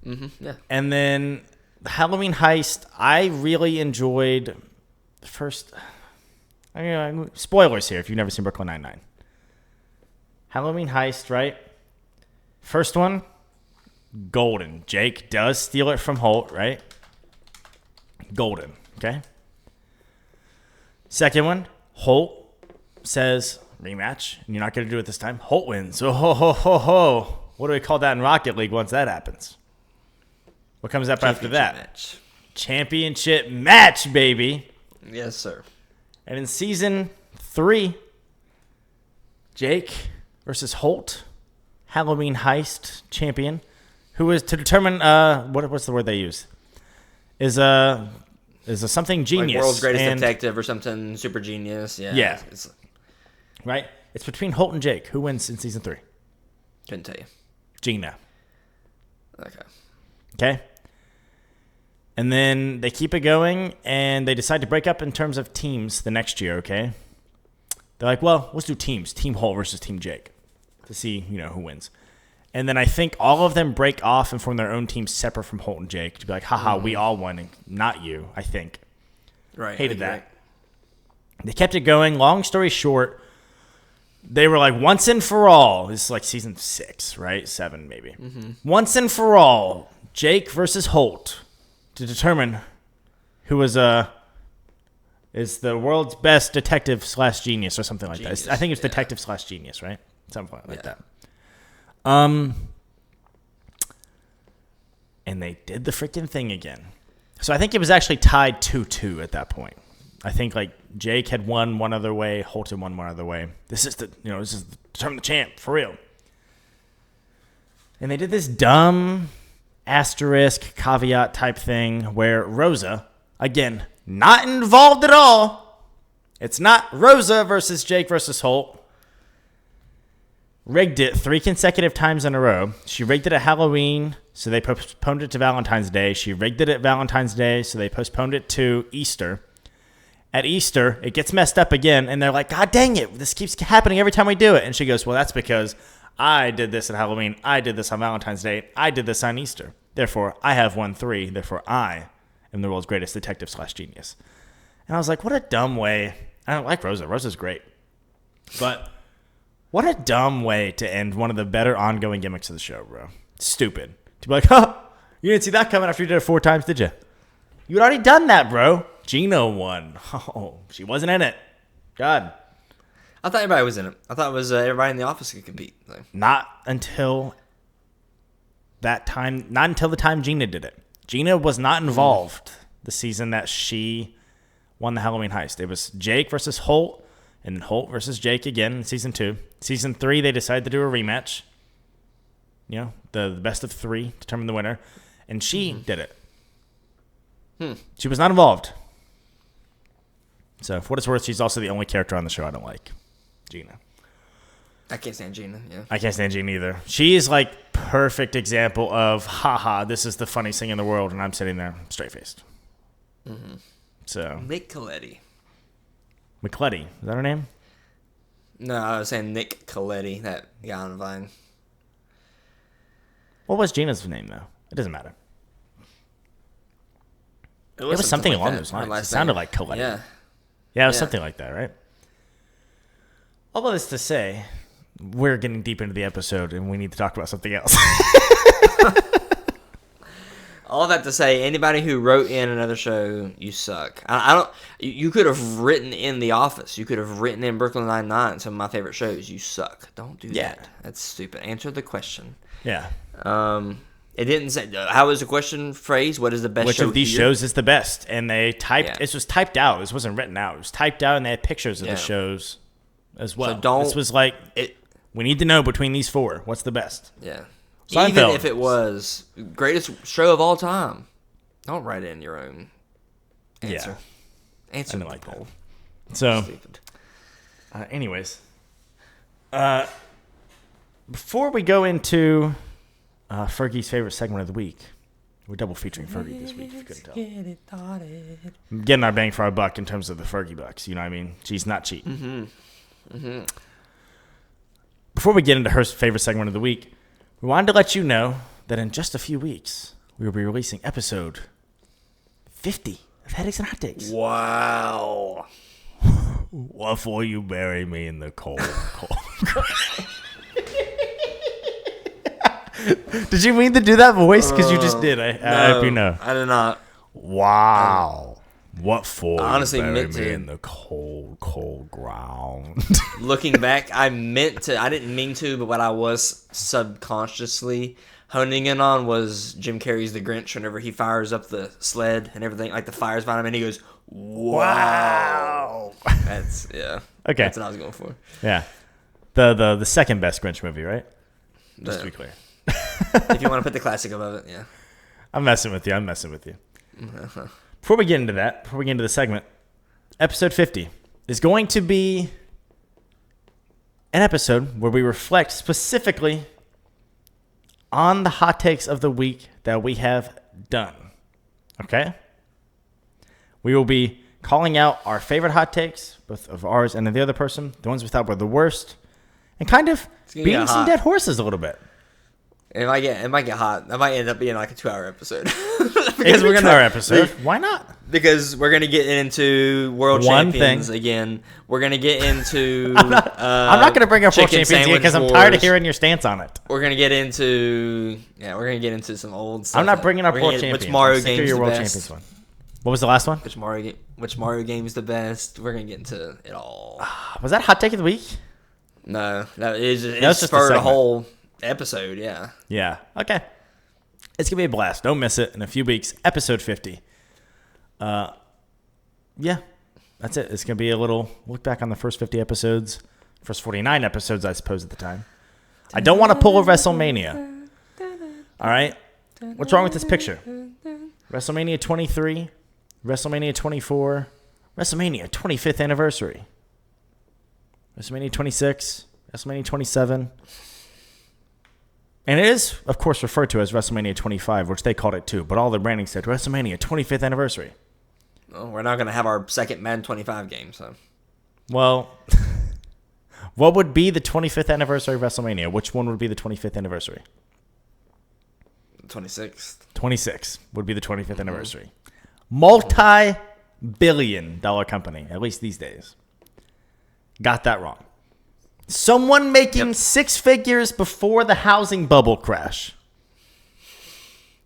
Yeah. And then the Halloween Heist, I really enjoyed the first... spoilers here if you've never seen Brooklyn Nine-Nine. Halloween Heist, right? First one, golden. Jake does steal it from Holt, right? Golden, okay? Second one, Holt says rematch, and you're not going to do it this time. Holt wins. Oh, ho, ho, ho, ho. What do we call that in Rocket League once that happens? What comes up after that? Match. Championship match, baby. Yes, sir. And in season 3, Jake versus Holt, Halloween heist champion, who is to determine what's the word they use? Is a something genius, like world's greatest detective or something super genius. Yeah. Yeah. Right? It's between Holt and Jake. Who wins in season 3? Couldn't tell you. Gina. Okay. And then they keep it going, and they decide to break up in terms of teams the next year, okay? They're like, well, let's do teams. Team Holt versus Team Jake to see, who wins. And then I think all of them break off and form their own teams separate from Holt and Jake to be like, haha, we all won, and not you, I think. Right. Hated that. Right. They kept it going. Long story short, they were like, once and for all. This is like season 6, right? 7, maybe. Mm-hmm. Once and for all, Jake versus Holt to determine who is the world's best detective / genius or something like that. I think it's detective / genius, right? Something like that. And they did the freaking thing again. So I think it was actually tied 2-2 at that point. I think like Jake had won one other way, Holt had won one other way. This is determine the champ for real. And they did this dumb asterisk caveat type thing where Rosa, again, not involved at all. It's not Rosa versus Jake versus Holt. Rigged it 3 consecutive times in a row. She rigged it at Halloween, so they postponed it to Valentine's Day. She rigged it at Valentine's Day, so they postponed it to Easter. At Easter, it gets messed up again, and they're like, God dang it, this keeps happening every time we do it. And she goes, well, that's because I did this at Halloween, I did this on Valentine's Day, I did this on Easter. Therefore, I have won 3. Therefore, I am the world's greatest detective / genius. And I was like, what a dumb way. I don't like Rosa. Rosa's great. But what a dumb way to end one of the better ongoing gimmicks of the show, bro. Stupid. To be like, you didn't see that coming after you did it 4 times, did you? You had already done that, bro. Gina won. Oh, she wasn't in it. God. I thought everybody was in it. I thought it was everybody in the office could compete. Not until that time. Not until the time Gina did it. Gina was not involved the season that she won the Halloween heist. It was Jake versus Holt, and Holt versus Jake again in season 2. Season 3, they decided to do a rematch. The best of 3 determined the winner, and she did it. She was not involved. So, for what it's worth, she's also the only character on the show I don't like. Gina. I can't stand Gina, yeah. I can't stand Gina either. She is like perfect example of, haha, this is the funniest thing in the world, and I'm sitting there straight-faced. Mm-hmm. So. Nick Coletti. McCletty. Is that her name? No, I was saying Nick Coletti, that guy on Vine. What was Gina's name, though? It doesn't matter. It was something like along that. those lines. It sounded like Coletti. Yeah. Yeah, it was something like that, right? All of this to say, we're getting deep into the episode, and we need to talk about something else. All that to say, anybody who wrote in another show, you suck. I don't. You could have written in The Office. You could have written in Brooklyn Nine-Nine, some of my favorite shows. You suck. Don't do that. That's stupid. Answer the question. Yeah. It didn't say. How was the question phrased? What is the best? Which show of these here? shows is the best? And they typed. Yeah. This was typed out. This wasn't written out. It was typed out, and they had pictures of the shows as well. So this was like we need to know between these 4 what's the best. Yeah. Seinfeld. Even if it was greatest show of all time, don't write in your own answer. Yeah. Answer like poll. That. So, anyways, before we go into Fergie's favorite segment of the week, we're double featuring Fergie this week, if you couldn't tell. Getting our bang for our buck in terms of the Fergie bucks, you know what I mean? She's not cheap. Mm-hmm. Mm-hmm. Before we get into her favorite segment of the week, we wanted to let you know that in just a few weeks, we will be releasing episode 50 of Headaches and Hot Takes. Wow. What will you bury me in the cold? Did you mean to do that voice? Because you just did. I hope you know. I did not. Wow. What for? Honestly, you bury meant me to. in the cold, cold ground. Looking back, I didn't mean to, but what I was subconsciously honing in on was Jim Carrey's The Grinch whenever he fires up the sled and everything, like the fire's behind him, and he goes, wow. That's, yeah. Okay. That's what I was going for. Yeah. The second best Grinch movie, right? Just to be clear. If you want to put the classic above it, yeah. I'm messing with you. Before we get into the segment, episode 50 is going to be an episode where we reflect specifically on the hot takes of the week that we have done. Okay? We will be calling out our favorite hot takes, both of ours and of the other person, the ones we thought were the worst, and kind of beating some dead horses a little bit. It might get hot. That might end up being like a 2-hour episode. Because we're gonna 2-hour episode. Why not? Because we're gonna get into world champions again. We're gonna get into. I'm not gonna bring up world champions again because I'm tired of hearing your stance on it. We're gonna get into some old stuff. I'm not bringing up world champions. Which Mario game is the world best? champions one. What was the last one? Which Mario game is the best? We're gonna get into it all. Was that hot take of the week? No, it just spurred a a whole episode. Yeah. Yeah. Okay. It's gonna be a blast. Don't miss it in a few weeks. Episode 50. Yeah, that's it. It's gonna be a little look back on the first 50 episodes, first 49 episodes, I suppose at the time. I don't want to pull a WrestleMania. All right. What's wrong with this picture? WrestleMania 23, WrestleMania 24, WrestleMania 25th anniversary, WrestleMania 26, WrestleMania 27. And it is, of course, referred to as WrestleMania 25, which they called it too. But all the branding said WrestleMania 25th anniversary. Well, we're not going to have our second Madden 25 game, so. Well, what would be the 25th anniversary of WrestleMania? Which one would be the 25th anniversary? 26th. 26 would be the 25th anniversary. Multi-billion-dollar company, at least these days. Got that wrong. Someone making 6 figures before the housing bubble crash.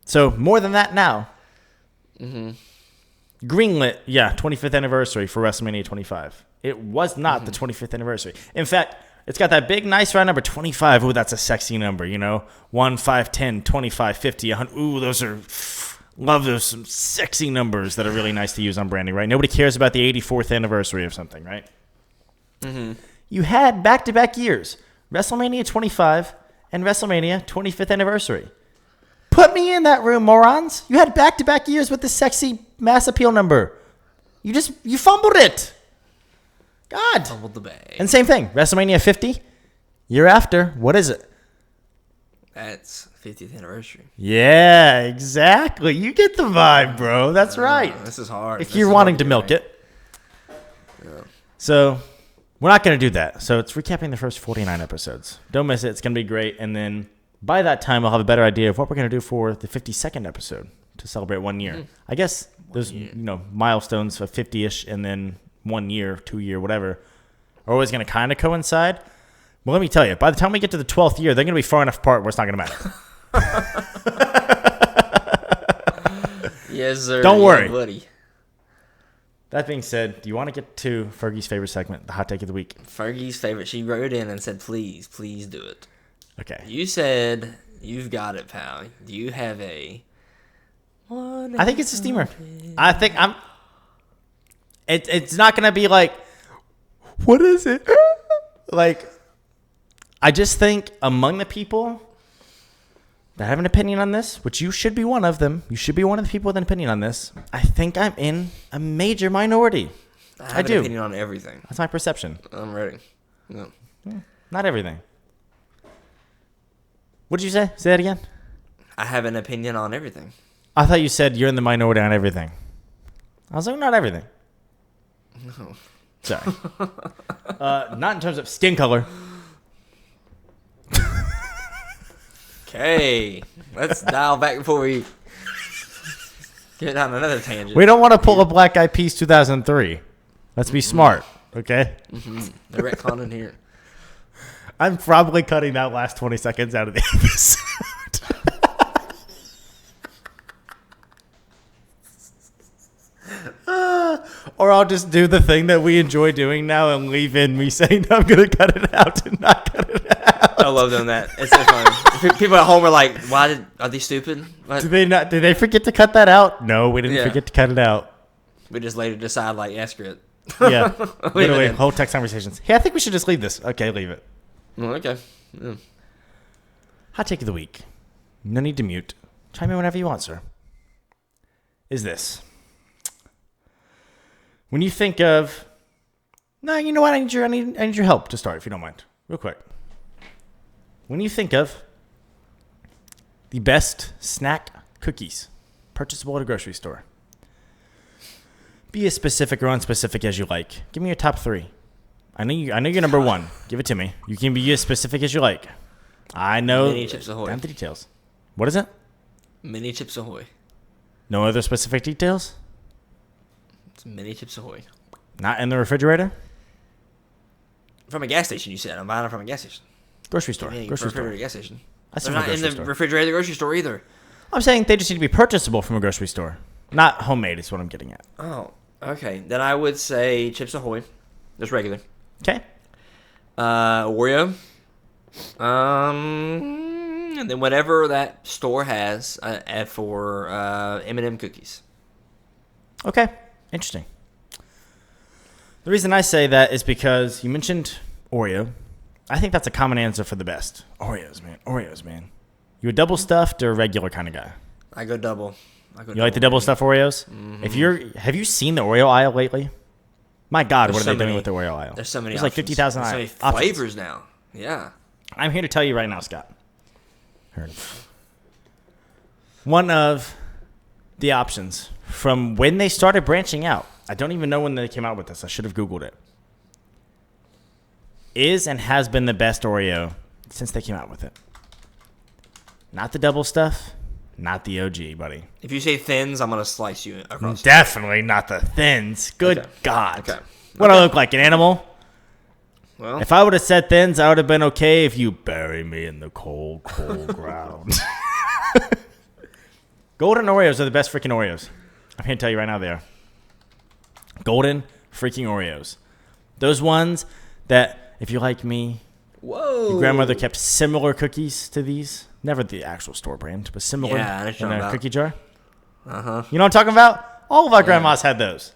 So more than that now. Mm-hmm. Greenlit, 25th anniversary for WrestleMania 25. It was not the 25th anniversary. In fact, it's got that big, nice round number, 25. Ooh, that's a sexy number, you know? 1, 5, 10, 25, 50, 100. Ooh, love those some sexy numbers that are really nice to use on branding, right? Nobody cares about the 84th anniversary of something, right? Mm-hmm. You had back-to-back years, WrestleMania 25 and WrestleMania 25th anniversary. Put me in that room, morons. You had back-to-back years with the sexy mass appeal number. You fumbled it. God. Fumbled the bag. And same thing, WrestleMania 50, year after, what is it? That's 50th anniversary. Yeah, exactly. You get the vibe, bro. That's right. This is hard. If you're wanting to milk it. Yeah. So, we're not going to do that. So, it's recapping the first 49 episodes. Don't miss it. It's going to be great. And then, by that time, I'll have a better idea of what we're going to do for the 52nd episode to celebrate 1 year. I guess there's, milestones of 50-ish and then 1 year, 2 year, whatever, are always going to kind of coincide. Well, let me tell you, by the time we get to the 12th year, they're going to be far enough apart where it's not going to matter. Yes, sir. Don't worry. Buddy. That being said, do you want to get to Fergie's favorite segment, the hot take of the week? Fergie's favorite. She wrote in and said, please do it. Okay. You said, you've got it, pal. Do you have a... I think it's a steamer. I think It's not going to be like, what is it? Like, I just think among the people that have an opinion on this, which you should be one of them, you should be one of the people with an opinion on this, I think I'm in a major minority. I have an opinion on everything. That's my perception. I'm ready. No. Not everything. What did you say? Say that again. I have an opinion on everything. I thought you said you're in the minority on everything. I was like, not everything. No. Sorry. Not in terms of skin color. Okay. Let's dial back before we get down another tangent. We don't want to pull a Black Eyed Peas 2003. Let's be smart, okay? Mm-hmm. The retcon here. I'm probably cutting that last 20 seconds out of the episode. Or I'll just do the thing that we enjoy doing now and leave in me saying I'm going to cut it out and not cut it out. I love doing that. It's so funny. People at home are like, are they stupid? What? Did they forget to cut that out? No, we didn't forget to cut it out. We just later decide, like, yeah, screw it. Yeah. Literally, whole text conversations. Hey, I think we should just leave this. Okay, leave it. Oh, okay. Yeah. Hot take of the week. No need to mute. Chime in whenever you want, sir. Is this. When you think of, no, you know what? I need your help to start, if you don't mind. Real quick. When you think of the best snack cookies purchasable at a grocery store, be as specific or unspecific as you like. Give me your top 3. I know you're number 1. Give it to me. You can be as specific as you like. I know. Mini Chips Ahoy. Damn the details. What is it? Mini Chips Ahoy. No other specific details? It's Mini Chips Ahoy. Not in the refrigerator? From a gas station, you said. I'm buying it from a gas station. Grocery store. Grocery store. Gas station. They're not in the refrigerator of the grocery store either. I'm saying they just need to be purchasable from a grocery store. Not homemade is what I'm getting at. Oh, okay. Then I would say Chips Ahoy. Just regular. Okay. Oreo. And then whatever that store has for M&M cookies. Okay. Interesting. The reason I say that is because you mentioned Oreo. I think that's a common answer for the best. Oreos, man. You a double stuffed or a regular kind of guy? I go double. You like the double stuffed Oreos? Mm-hmm. Have you seen the Oreo aisle lately? My God, what are they doing with the Oreo aisle? There's so many. There's like 50,000 options. So many flavors now. Yeah. I'm here to tell you right now, Scott. Heard. One of the options from when they started branching out, I don't even know when they came out with this. I should have Googled it. Is and has been the best Oreo since they came out with it. Not the double stuff, not the OG, buddy. If you say thins, I'm going to slice you across. Definitely not the thins. Good okay. God. Okay. What do I look like, an animal? Well, if I would have said thins, I would have been okay if you bury me in the cold, cold ground. Golden Oreos are the best freaking Oreos. I'm here to tell you right now they are. Golden freaking Oreos. Those ones that, if you're like me, your grandmother kept similar cookies to these. Never the actual store brand, but similar in a cookie jar. Uh-huh. You know what I'm talking about? All of our grandmas had those.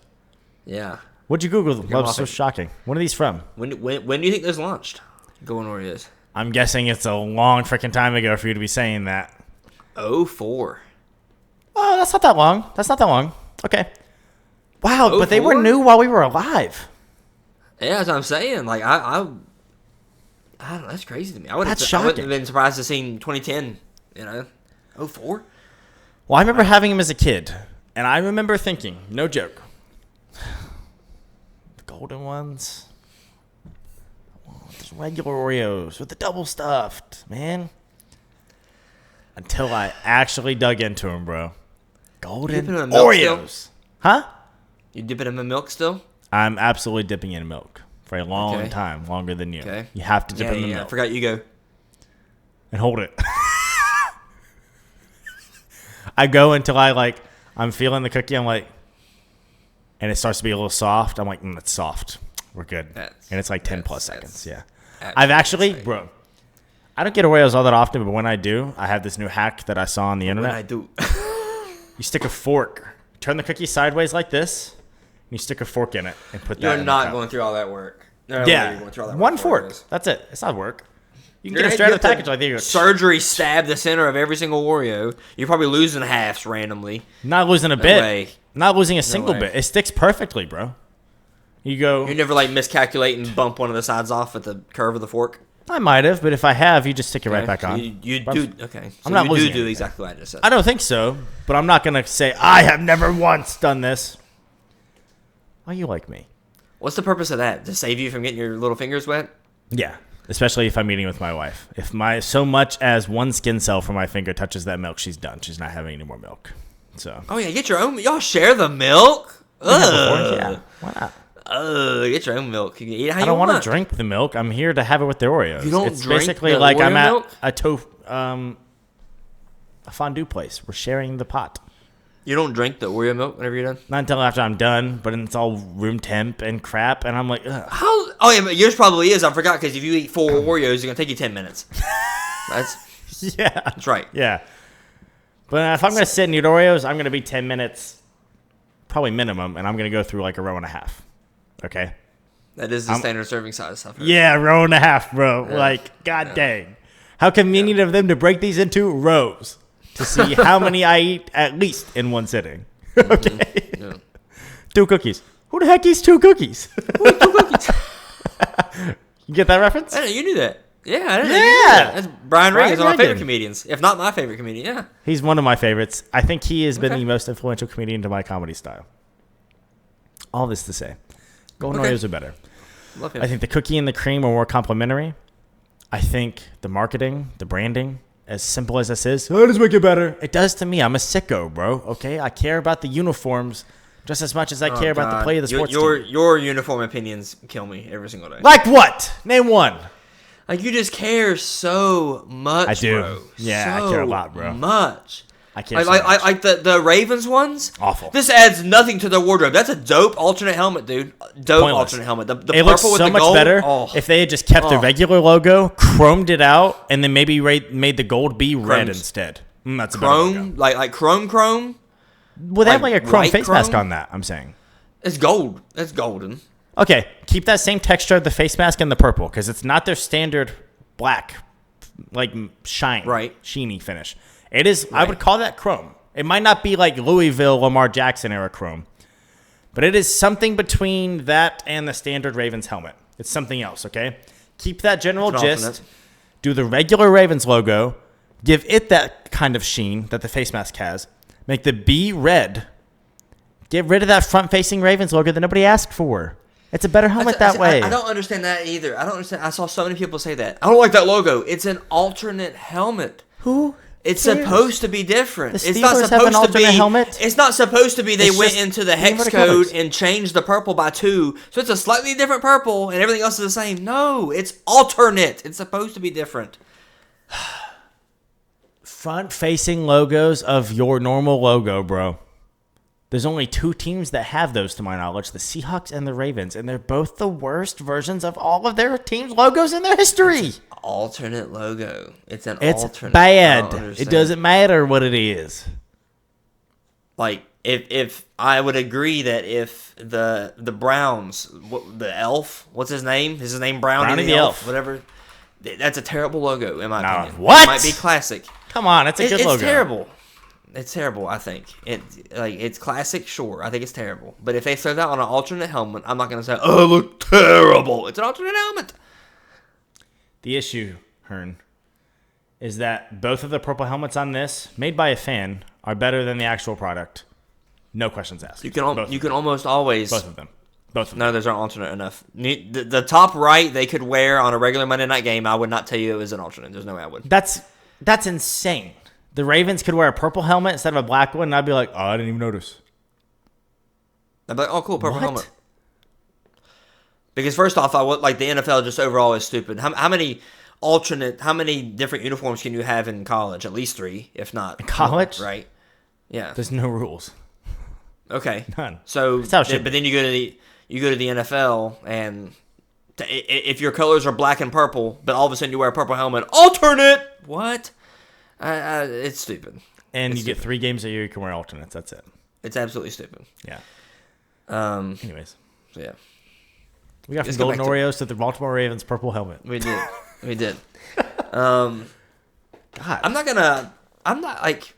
Yeah. What'd you Google? That was so shocking. When are these from? When do you think those launched? Golden Oreos. I'm guessing it's a long freaking time ago for you to be saying that. 04. Oh, that's not that long. Okay. Wow, 04? But they were new while we were alive. Yeah, that's what I'm saying. Like, I don't know. That's crazy to me. I wouldn't have been surprised to see 2010, 04. Well, I remember having them as a kid, and I remember thinking, no joke, the golden ones, just regular Oreos with the double stuffed, man. Until I actually dug into them, bro. Golden Oreos. Still? Huh? You dip it in the milk still? I'm absolutely dipping in milk for a long time, longer than you. Okay. You have to dip in the milk. I forgot you go. And hold it. I go until I'm feeling the cookie. I'm like, and it starts to be a little soft. I'm like, it's soft. We're good. And it's like 10 plus seconds. Yeah. I've actually, bro, I don't get Oreos all that often, but when I do, I have this new hack that I saw on the internet. When I do. You stick a fork, turn the cookie sideways like this, and you stick a fork in it and put that in You're not going through all that work. No, yeah. Going through all that one fork. That's it. It's not work. You can get it straight out of the package like that. Surgery stab the center of every single Oreo. You're probably losing halves randomly. Not losing a bit. Not losing a single bit. It sticks perfectly, bro. You're never miscalculate and bump one of the sides off at the curve of the fork? I might have, but if I have, you just stick it right back on. You do. Okay. So I'm not losing do exactly what I just said. I don't think so, but I'm not going to say, I have never once done this. Why you like me? What's the purpose of that? To save you from getting your little fingers wet? Yeah. Especially if I'm eating with my wife. If so much as one skin cell from my finger touches that milk, she's done. She's not having any more milk. So. Oh, yeah. Get your own. Y'all share the milk? Yeah. Why not? Get your own milk. You can eat it how you want. I don't want to drink the milk. I'm here to have it with the Oreos. You don't it's drink basically the like Oreo I'm milk? at a fondue place. We're sharing the pot. You don't drink the Oreo milk whenever you're done? Not until after I'm done, but it's all room temp and crap, and I'm like, ugh. How? Oh, yeah, but yours probably is. I forgot, because if you eat 4 Oreos, it's going to take you 10 minutes. That's right. Yeah. But if I'm going to sit and eat Oreos, I'm going to be 10 minutes, probably minimum, and I'm going to go through like a row and a half. Okay? That is the standard serving size. I've heard. Yeah, row and a half, bro. Yeah. Like, god dang. How convenient of them to break these into rows to see how many I eat at least in one sitting. Okay? Yeah. 2 cookies. Who the heck eats 2 cookies? Who 2 cookies? You get that reference? I didn't know you knew that. Yeah, I didn't know Yeah. you knew that. That's Brian Regan is one of my Regan. favorite comedians, if not my favorite comedian. Yeah. He's one of my favorites. I think he has been Okay. the most influential comedian to my comedy style. All this to say, Golden Okay. Oreos are better. Love him. I think the cookie and the cream are more complimentary. I think the marketing, the branding, as simple as this is, oh, does make it better. It does to me. I'm a sicko, bro. Okay, I care about the uniforms just as much as I care about the play of the sports team. Your uniform opinions kill me every single day. Like what? Name one. Like, you just care so much, I do. bro. Yeah, I care a lot, bro. Much. I care Like, so much. like the Ravens ones. Awful. This adds nothing to their wardrobe. That's a dope alternate helmet, dude. Dope Pointless. alternate helmet. The It purple looks with so the much gold. better Oh. if they had just kept the regular logo, chromed it out, and then maybe made the gold be red Chromes. instead. That's a better logo. Chrome, like chrome. Well, they have like like a chrome white face mask chrome? on that, I'm saying. It's gold. It's golden. Okay, keep that same texture of the face mask and the purple, because it's not their standard black, like shine, Right. sheeny finish. It is, I Right. would call that chrome. It might not be like Louisville, Lamar Jackson era chrome, but it is something between that and the standard Ravens helmet. It's something else, okay? Keep that general It's an gist. alternate. Do the regular Ravens logo. Give it that kind of sheen that the face mask has. Make the B red. Get rid of that front-facing Ravens logo that nobody asked for. It's a better helmet that way. I don't understand that either. I don't understand. I saw so many people say that. I don't like that logo. It's an alternate helmet. Who? It's cares? supposed to be different. The It's not Steelers have supposed an to alternate be. helmet. It's not supposed to be. They It's went just into the hex inverted code colors. and changed the purple by 2, so it's a slightly different purple, and everything else is the same. No, it's alternate. It's supposed to be different. Front-facing logos of your normal logo, bro. There's only 2 teams that have those, to my knowledge, the Seahawks and the Ravens, and they're both the worst versions of all of their teams' logos in their history. Alternate logo. It's an It's alternate. I bad. don't It understand. doesn't matter what it is. Like, if I would agree that if the Browns, the elf, what's his name? Is his name Brownie, Brownie the the elf? Elf. Whatever. That's a terrible logo, in my No, opinion. what? It might be classic. Come on, it's a good It's logo. terrible. It's terrible, I think. It's classic, sure. I think it's terrible. But if they throw that on an alternate helmet, I'm not going to say, oh, it look terrible. It's an alternate helmet. The issue, Hearn, is that both of the purple helmets on this, made by a fan, are better than the actual product. No questions asked. You can almost always... Both of them. Both of them. No, those aren't alternate enough. The top right they could wear on a regular Monday night game, I would not tell you it was an alternate. There's no way I would. That's insane. The Ravens could wear a purple helmet instead of a black one, and I'd be like, oh, I didn't even notice. I'd be like, oh, cool, purple What? helmet. Because first off, I would like the NFL just overall is stupid. How many different uniforms can you have in college? At least 3, if not. In college? more, right? Yeah. There's no rules. Okay. None. So, That's how it should but then you go to the NFL, and if your colors are black and purple, but all of a sudden you wear a purple helmet, alternate. What? It's stupid. And It's you get stupid. 3 games a year you can wear alternates. That's it. It's absolutely stupid. Yeah. Anyways. So yeah, We got from Let's go Golden back to- Oreos to the Baltimore Ravens purple helmet. we did. God. I'm not like.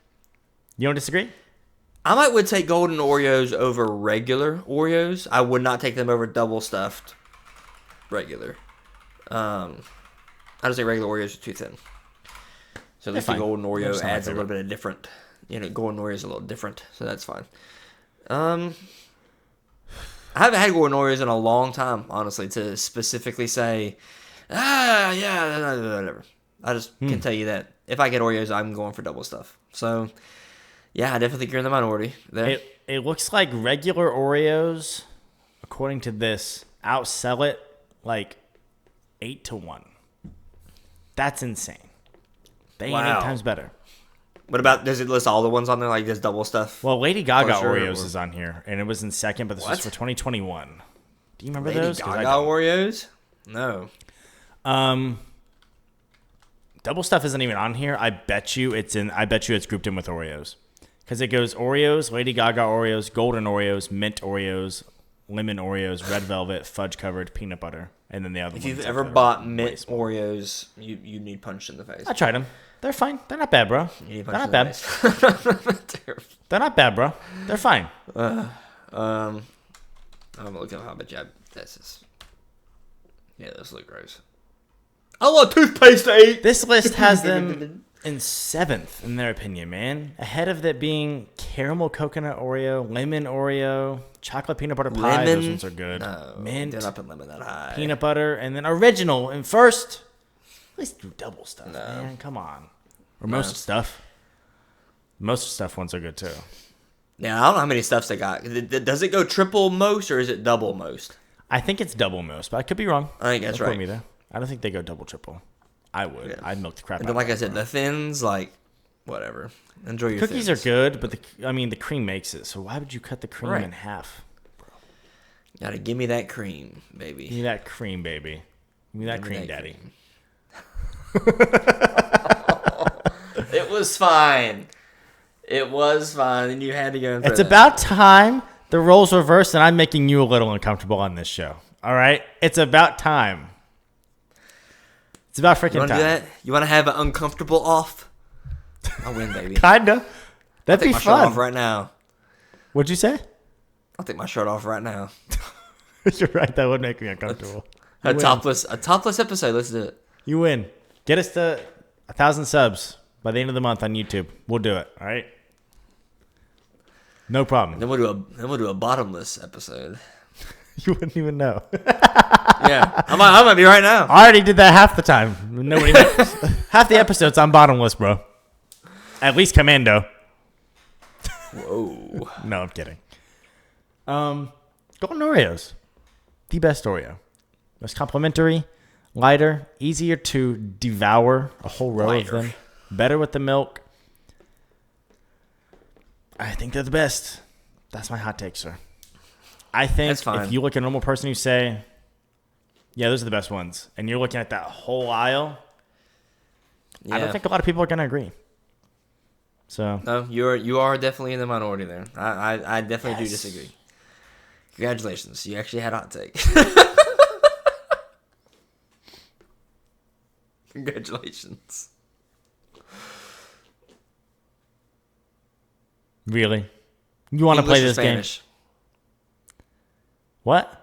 You don't disagree? Would take golden Oreos over regular Oreos. I would not take them over double stuffed regular. I just think regular Oreos are too thin. So at least the fine. golden They're Oreo just not my adds a little favorite. bit of different. Golden Oreo is a little different, so that's fine. I haven't had golden Oreos in a long time, honestly, to specifically say, yeah, whatever. I just can tell you that if I get Oreos, I'm going for double stuff. So, yeah, I definitely think you're in the minority there. It looks like regular Oreos, according to this, outsell it like 8-1. That's insane. They ain't 8 Wow. times better. What about, does it list all the ones on there, like this double stuff? Well, Lady Gaga Closure, Oreos or- is on here, and it was in second, but this was What? for 2021. Do you remember Lady those? 'Cause I Gaga don't. Oreos? No. Double stuff isn't even on here. I bet you it's grouped in with Oreos. Because it goes Oreos, Lady Gaga Oreos, golden Oreos, mint Oreos, lemon Oreos, red velvet, fudge covered, peanut butter, and then the other If ones you've are ever for bought way mint smaller. Oreos, you need punched in the face. I tried them. They're fine. They're not bad, bro. You need They're punched not in bad. the face. Terrible. They're not bad, bro. They're fine. I'm looking at how much this is. Yeah, those look gross. I want toothpaste to eat. This list has them in seventh, in their opinion, man. Ahead of that being caramel coconut Oreo, lemon Oreo, chocolate peanut butter pie. Those ones are good. No, Mint, they're not putting lemon that high. peanut butter, and then original in first. At least do double stuff, No. man. Come on. Or most stuff. Most stuff ones are good too. Yeah, I don't know how many stuffs they got. Does it go triple most or is it double most? I think it's double most, but I could be wrong. I think that's Don't quote right. me there. I don't think they go double triple. I would. Yeah. I'd milk the crap And out then, of like I that, said, bro. the thins, like, whatever. Enjoy your Cookies thins. are good, but the cream makes it. So why would you cut the cream Right. in half? Gotta give me that cream, baby. Give me that cream, baby. Give me that Give me cream, that daddy. It was fine. It was fine, and you had to go. It's about time the roles reversed, and I'm making you a little uncomfortable on this show. All right? It's about time. It's about You freaking want to time. do that? You want to have an uncomfortable off? I'll win, baby. Kinda. That'd Take be my shirt off fun. right now. What'd you say? I'll take my shirt off right now. You're right. That would make me uncomfortable. A You win. topless episode. Let's do it. You win. Get us to 1,000 subs by the end of the month on YouTube. We'll do it. All right. No problem. Then we'll do a bottomless episode. You wouldn't even know. Yeah, I might be right now. I already did that half the time. Nobody knows. Half the episodes I'm bottomless, bro. At least Commando. Whoa. No, I'm kidding. Golden Oreos. The best Oreo. Most complimentary, lighter, easier to devour, a whole row Lighter. of them. Better with the milk. I think they're the best. That's my hot take, sir. I think That's fine. if you look at a normal person who say, yeah, those are the best ones, and you're looking at that whole aisle, Yeah. I don't think a lot of people are going to agree. So, No, you are definitely in the minority there. I definitely do Yes. disagree. Congratulations, you actually had a hot take. Congratulations. really? You want to play English or this game? Spanish? What?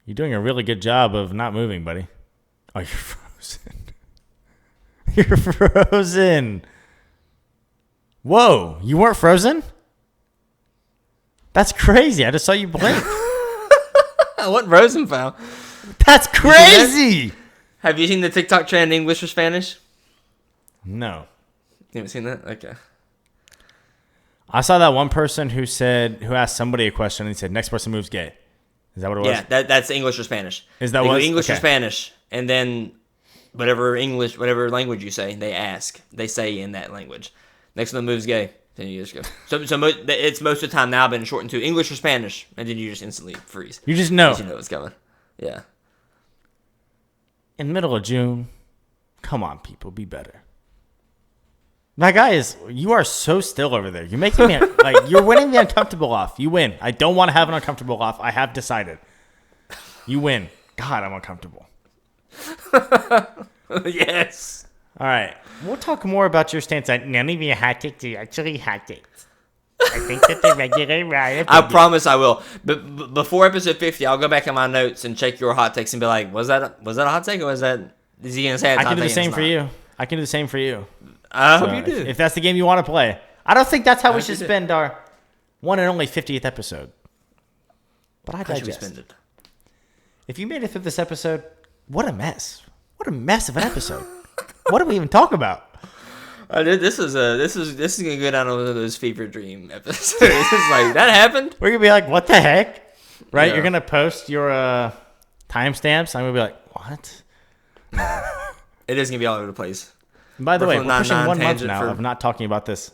You're doing a really good job of not moving, buddy. Oh, you're frozen. You're frozen. Whoa, you weren't frozen? That's crazy. I just saw you blink. What Rosenfeld? That's crazy. Have you seen the TikTok trend English or Spanish? No. You haven't seen that? Okay. I saw that one person who asked somebody a question and he said, next person moves gay. Is that what it was? Yeah, that's English or Spanish. Is that They go what? English or Okay. Spanish, and then whatever language you say, they say in that language. Next one moves gay, then you just go. It's most of the time now been shortened to English or Spanish, and then you just instantly freeze. You just know. You know it's coming. Yeah. In the middle of June, come on, people, be better. My guy you are so still over there. You're making me, you're winning the uncomfortable off. You win. I don't want to have an uncomfortable off. I have decided. You win. God, I'm uncomfortable. Yes. All right. We'll talk more about your stance on none of your hot takes are actually hot takes. I think that the regular right. I promise I will. But before episode 50, I'll go back in my notes and check your hot takes and be like, was that a hot take or was that? Is he gonna say it's I hot can do the take and same it's for not? you. I can do the same for you. I So hope you do. If that's the game you want to play. I don't think that's how we hope should you do. spend our one and only 50th episode. But I How should we digest. spend it? If you made it through this episode, what a mess. What a mess of an episode. What do we even talk about? This is gonna go down on one of those fever dream episodes. It's like that happened. We're going to be like, what the heck? right? Yeah. You're gonna post your timestamps. I'm gonna be like, what? It is gonna be all over the place. And by the way, we're pushing 1 month tangent now for- of not talking about this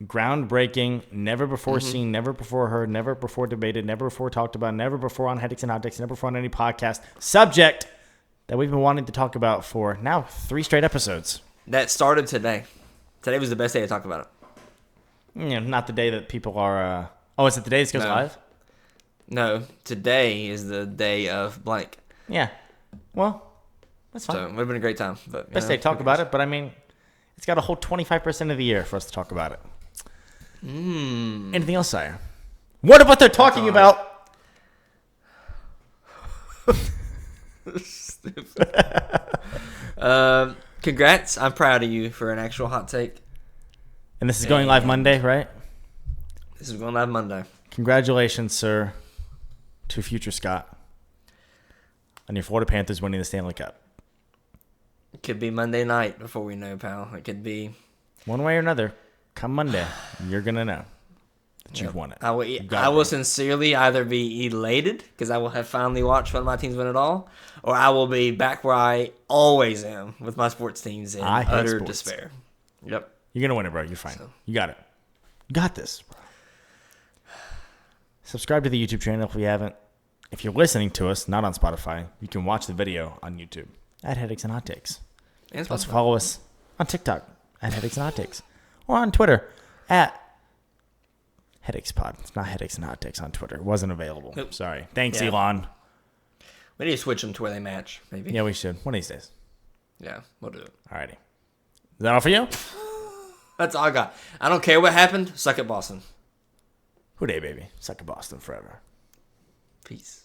groundbreaking, never before seen, never before heard, never before debated, never before talked about, never before on Headaches and Hot Takes, never before on any podcast subject that we've been wanting to talk about for now 3 straight episodes. That started today. Today was the best day to talk about it. Not the day that people are. Is it the day this goes No. live? No, today is the day of blank. Yeah. Well, that's fine. So it would have been a great time. But Best day to talk about it, but I mean, it's got a whole 25% of the year for us to talk about it. Anything else, Sire? What about they're talking about? Congrats. I'm proud of you for an actual hot take. And this is going live Monday, right? This is going live Monday. Congratulations, sir, to future Scott on your Florida Panthers winning the Stanley Cup. It could be Monday night before we know, pal. It could be. One way or another, come Monday, you're going to know that you've won it. I will sincerely either be elated because I will have finally watched one of my teams win it all, or I will be back where I always am with my sports teams in I hate utter sports. despair. Yep. You're going to win it, bro. You're fine. You got it. You got this, bro. Subscribe to the YouTube channel if you haven't. If you're listening to us, not on Spotify, you can watch the video on YouTube at Headaches and Hot Takes. And Plus, Spotify. follow us on TikTok at Headaches and Hot Takes, or on Twitter at Headaches Pod. It's not Headaches and Hot Takes on Twitter. It wasn't available. Nope. Sorry. Thanks, Yeah. Elon. We need to switch them to where they match, maybe. Yeah, we should. One of these days. Yeah, we'll do it. Alrighty. Is that all for you? That's all I got. I don't care what happened. Suck at Boston. Hooday, baby. Suck at Boston forever. Peace.